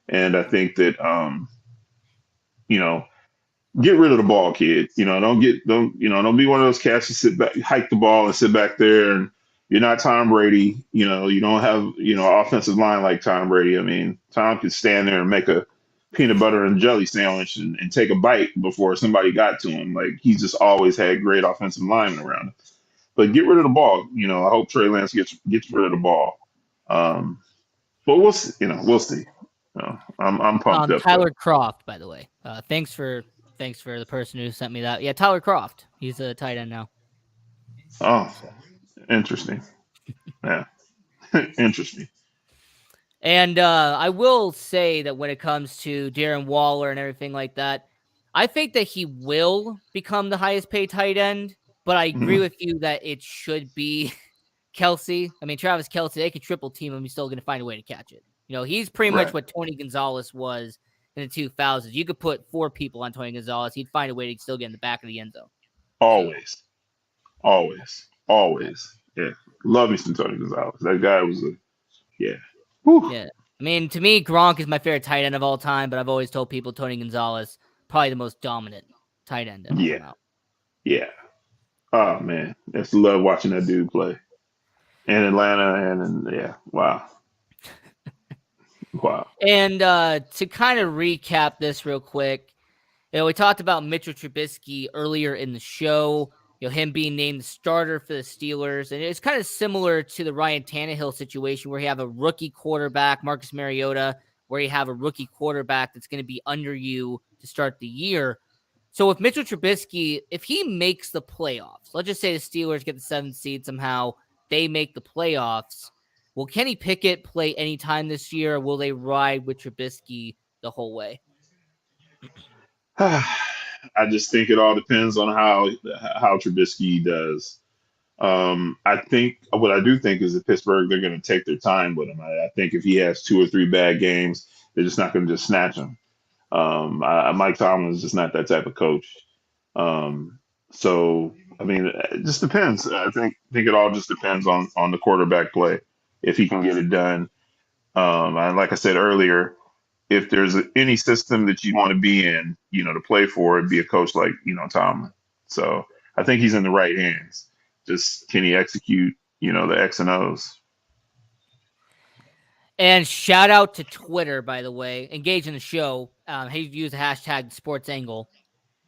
and I think that you know, get rid of the ball, kid. Don't be one of those cats who sit back, hike the ball, and sit back there. And you're not Tom Brady. You don't have offensive line like Tom Brady. I mean, Tom could stand there and make a peanut butter and jelly sandwich and take a bite before somebody got to him. Like he's just always had great offensive linemen around him. But get rid of the ball. I hope Trey Lance gets rid of the ball. Um, but we'll see. We'll see. I'm pumped up though. Tyler Croft, by the way. Thanks for the person who sent me that. Yeah, Tyler Croft. He's a tight end now. Oh, interesting. Yeah, interesting. And I will say that when it comes to Darren Waller and everything like that, I think that he will become the highest paid tight end but I agree Mhm. with you that it should be Kelsey. I mean, Travis Kelce, they could triple team him. He's still going to find a way to catch it. He's pretty much Right. what Tony Gonzalez was in the 2000s. You could put 4 people on Tony Gonzalez. He'd find a way to still get in the back of the end zone. So, Always. Always. Always. Yeah. Love me some Tony Gonzalez. That guy was yeah. Whew. yeah. I mean, to me, Gronk is my favorite tight end of all time, but I've always told people Tony Gonzalez, probably the most dominant tight end ever Yeah. come out. Yeah. Oh man. Just love watching that dude play. In Atlanta and yeah. Wow. Wow. And to kind of recap this real quick, we talked about Mitchell Trubisky earlier in the show, him being named the starter for the Steelers. And it's kind of similar to the Ryan Tannehill situation where you have a rookie quarterback, Marcus Mariota, where you have a rookie quarterback that's going to be under you to start the year. So with Mitchell Trubisky, if he makes the playoffs, let's just say the Steelers get the 7th seed somehow, they make the playoffs. Will Kenny Pickett play anytime this year, or will they ride with Trubisky the whole way? I just think it all depends on how Trubisky does. I think what I do think is that Pittsburgh, they're going to take their time with him. I think if he has 2 or 3 bad games, they're just not going to just snatch him. Mike Tomlin is just not that type of coach. So I mean, it just depends. I think it all just depends on the quarterback play if he can get it done. And like I said earlier, if there's any system that you want to be in, to play for, it'd be a coach like Tomlin. So I think he's in the right hands. Just can he execute the X and O's? And shout out to Twitter, by the way. Engage in the show. He used the hashtag Sports Angle.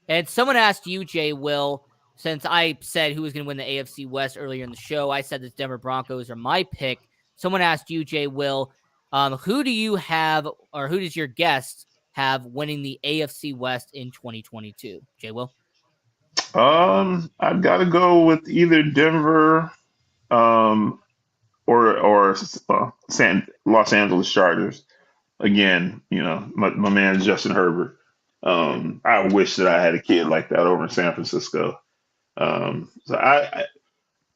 And someone asked you, Jay Will, since I said who was going to win the AFC West earlier in the show, I said the Denver Broncos are my pick. Someone asked you, Jay Will, who do you have, or who does your guest have winning the AFC West in 2022? Jay Will? I've got to go with either Denver um, or Los Angeles Chargers. Again, my man Justin Herbert. I wish that I had a kid like that over in San Francisco. So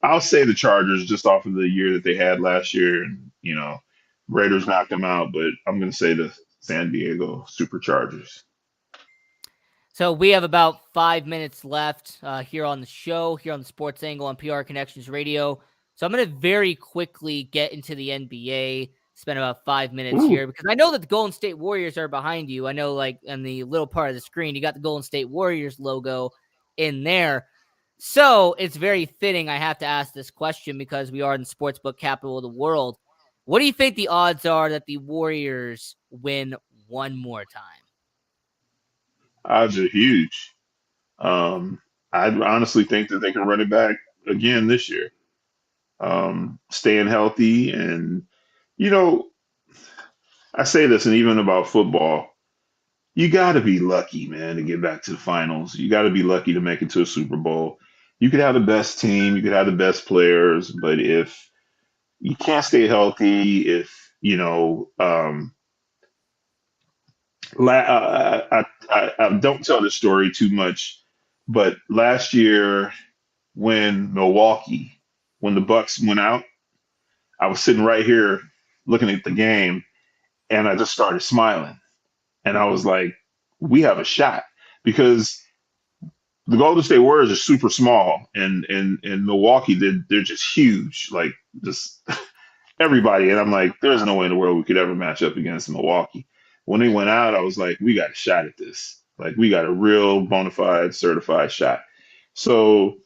I'll say the Chargers just off of the year that they had last year, and Raiders knocked them out, but I'm going to say the San Diego Superchargers. So we have about 5 minutes left here on the show, here on the Sports Angle on PR Connections Radio. So I'm going to very quickly get into the NBA, spend about 5 minutes Ooh, here, because I know that the Golden State Warriors are behind you. I know, like, in the little part of the screen, you got the Golden State Warriors logo in there. So it's very fitting I have to ask this question because we are in the sportsbook capital of the world. What do you think the odds are that the Warriors win one more time? odds are huge. Um, I honestly think that they can run it back again this year. Staying healthy, and you know, I say this, and even about football, you got to be lucky, man, to get back to the finals. You got to be lucky to make it to a Super Bowl. You could have the best team, you could have the best players, but if you can't stay healthy, if I don't tell this story too much, but last year when when the Bucks went out, I was sitting right here looking at the game, and I just started smiling, and I was like, "We have a shot," because the Golden State Warriors are super small, and Milwaukee they're just huge, like just everybody. And I'm like, there's no way in the world we could ever match up against Milwaukee. When they went out, I was like, we got a shot at this. Like we got a real bona fide certified shot. So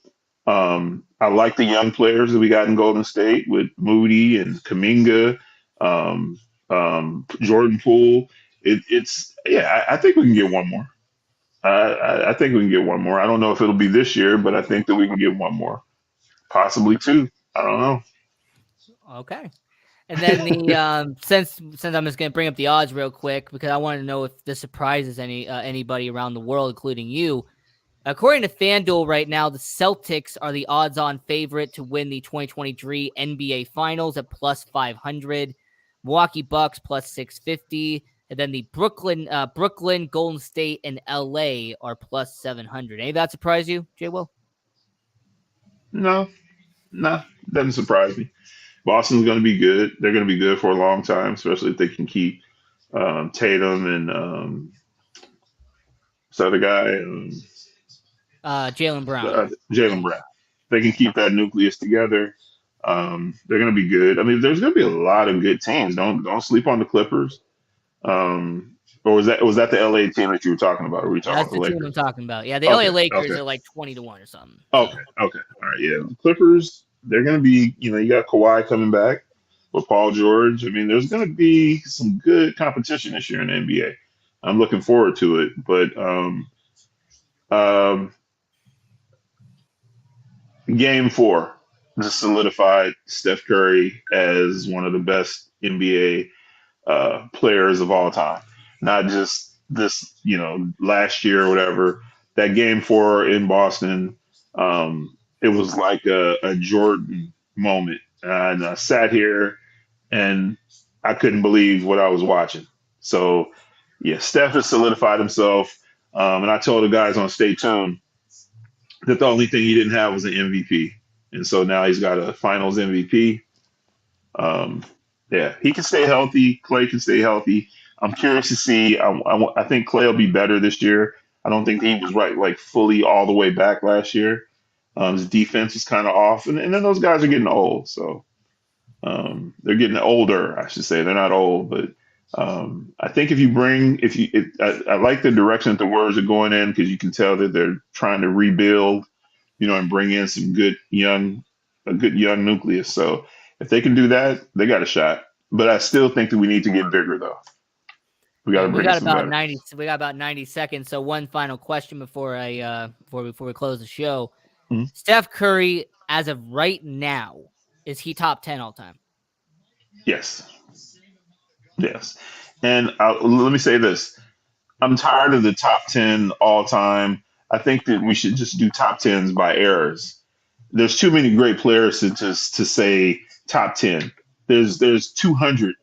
I like the young players that we got in Golden State with Moody and Kaminga, Jordan Poole. It's yeah, I think we can get one more. I think we can get one more. I don't know if it'll be this year, but I think that we can get one more, possibly two. I don't Okay. And then the since I'm just gonna bring up the odds real quick because I want to know if this surprises anybody around the world, including you. According to FanDuel right now, the Celtics are the odds-on favorite to win the 2023 NBA Finals at plus 500. Milwaukee Bucks plus 650, and then the Brooklyn, Golden State, and LA are plus 700. Any of that surprise you, Jay Will? No, no, doesn't surprise me. Boston's going to be good. They're going to be good for a long time, especially if they can keep Tatum and this other guy, Jalen Brown. Jalen Brown. They can keep that nucleus together. They're going to be good. I mean, there's going to be a lot of good teams. Don't sleep on the Clippers. Or was that the LA team that you were talking about? Or were you talking That's about the the team I'm Lakers? talking about. Yeah, the LA Okay, Lakers okay, are like 20-1 or something. okay, So okay. All right, yeah. The Clippers, they're going to be. You got Kawhi coming back with Paul George. I mean, there's going to be some good competition this year in the NBA. I'm looking forward to it. But um, Game four just solidified Steph Curry as one of the best NBA players of all time. Not just this, last year or whatever. That game four in Boston, it was like a Jordan moment. And I sat here and I couldn't believe what I was watching. So, yeah, Steph has solidified himself. And I told the guys on Stay Tuned that the only thing he didn't have was an MVP. And so now he's got a finals MVP. Um, yeah, he can stay healthy. Clay can stay healthy. I'm curious to see. I think Clay will be better this year. I don't think he was right, like fully all the way back last year. His defense is kind of off, and then those guys are getting old. So they're getting older, I should say. They're not old, but I think I like the direction that the Warriors are going in because you can tell that they're trying to rebuild, and bring in a good young nucleus. So if they can do that, they got a shot. But I still think that we need to get bigger, though. We got to and we bring in got some about veterans. 90. We got about 90 seconds. So one final question before we close the show. Mhm. Steph Curry, as of right now, is he top 10 all time? Yes, yes. And let me say this: I'm tired of the top 10 all time. I think that we should just do top tens by errors. There's too many great players to say top 10. There's 200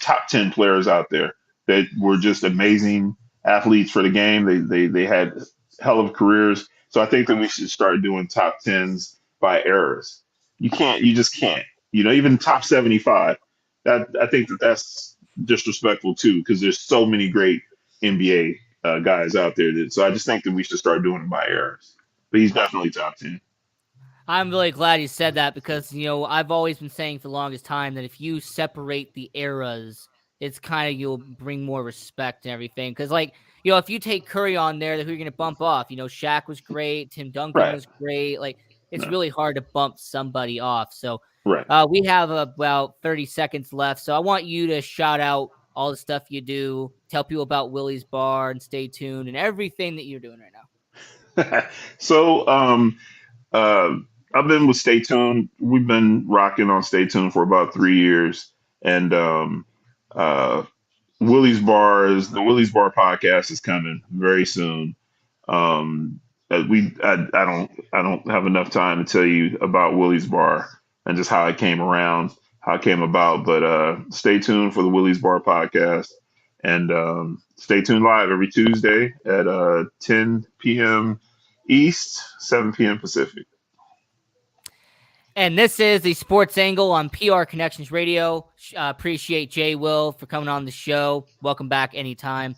top 10 players out there that were just amazing athletes for the game. They had hell of careers. So I think that we should start doing top 10s by errors. You just can't. Even top 75. I think that's disrespectful too, because there's so many great NBA guys out there. So I just think that we should start doing it by errors. But he's definitely top 10. I'm really glad you said that because, I've always been saying for the longest time that if you separate the eras, it's kind of, you'll bring more respect and everything. Because, if you take Curry on there, who you're going to bump off? Shaq was great. Tim Duncan Right. was great. It's No. really hard to bump somebody off. So, Right. we have about 30 seconds left. So I want you to shout out all the stuff you do, tell people about Willy's Bar and Stay Tuned and everything that you're doing right now. So Uh, I've been with Stay Tuned. We've been rocking on Stay Tuned for about 3 years, and uh, the Willie's Bar podcast is coming very soon. Um, I don't have enough time to tell you about Willie's Bar and just how it came around, how it came about. But stay tuned for the Willie's Bar podcast, and stay tuned live every Tuesday at 10 p.m. East, 7 p.m. Pacific. And this is the Sports Angle on PR Connections Radio. Appreciate Jay Will for coming on the show. Welcome back anytime.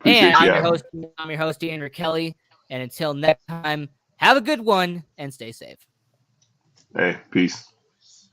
And Appreciate you having me. I'm your host, Andrew Kelly. And until next time, have a good one and stay safe. Hey, peace.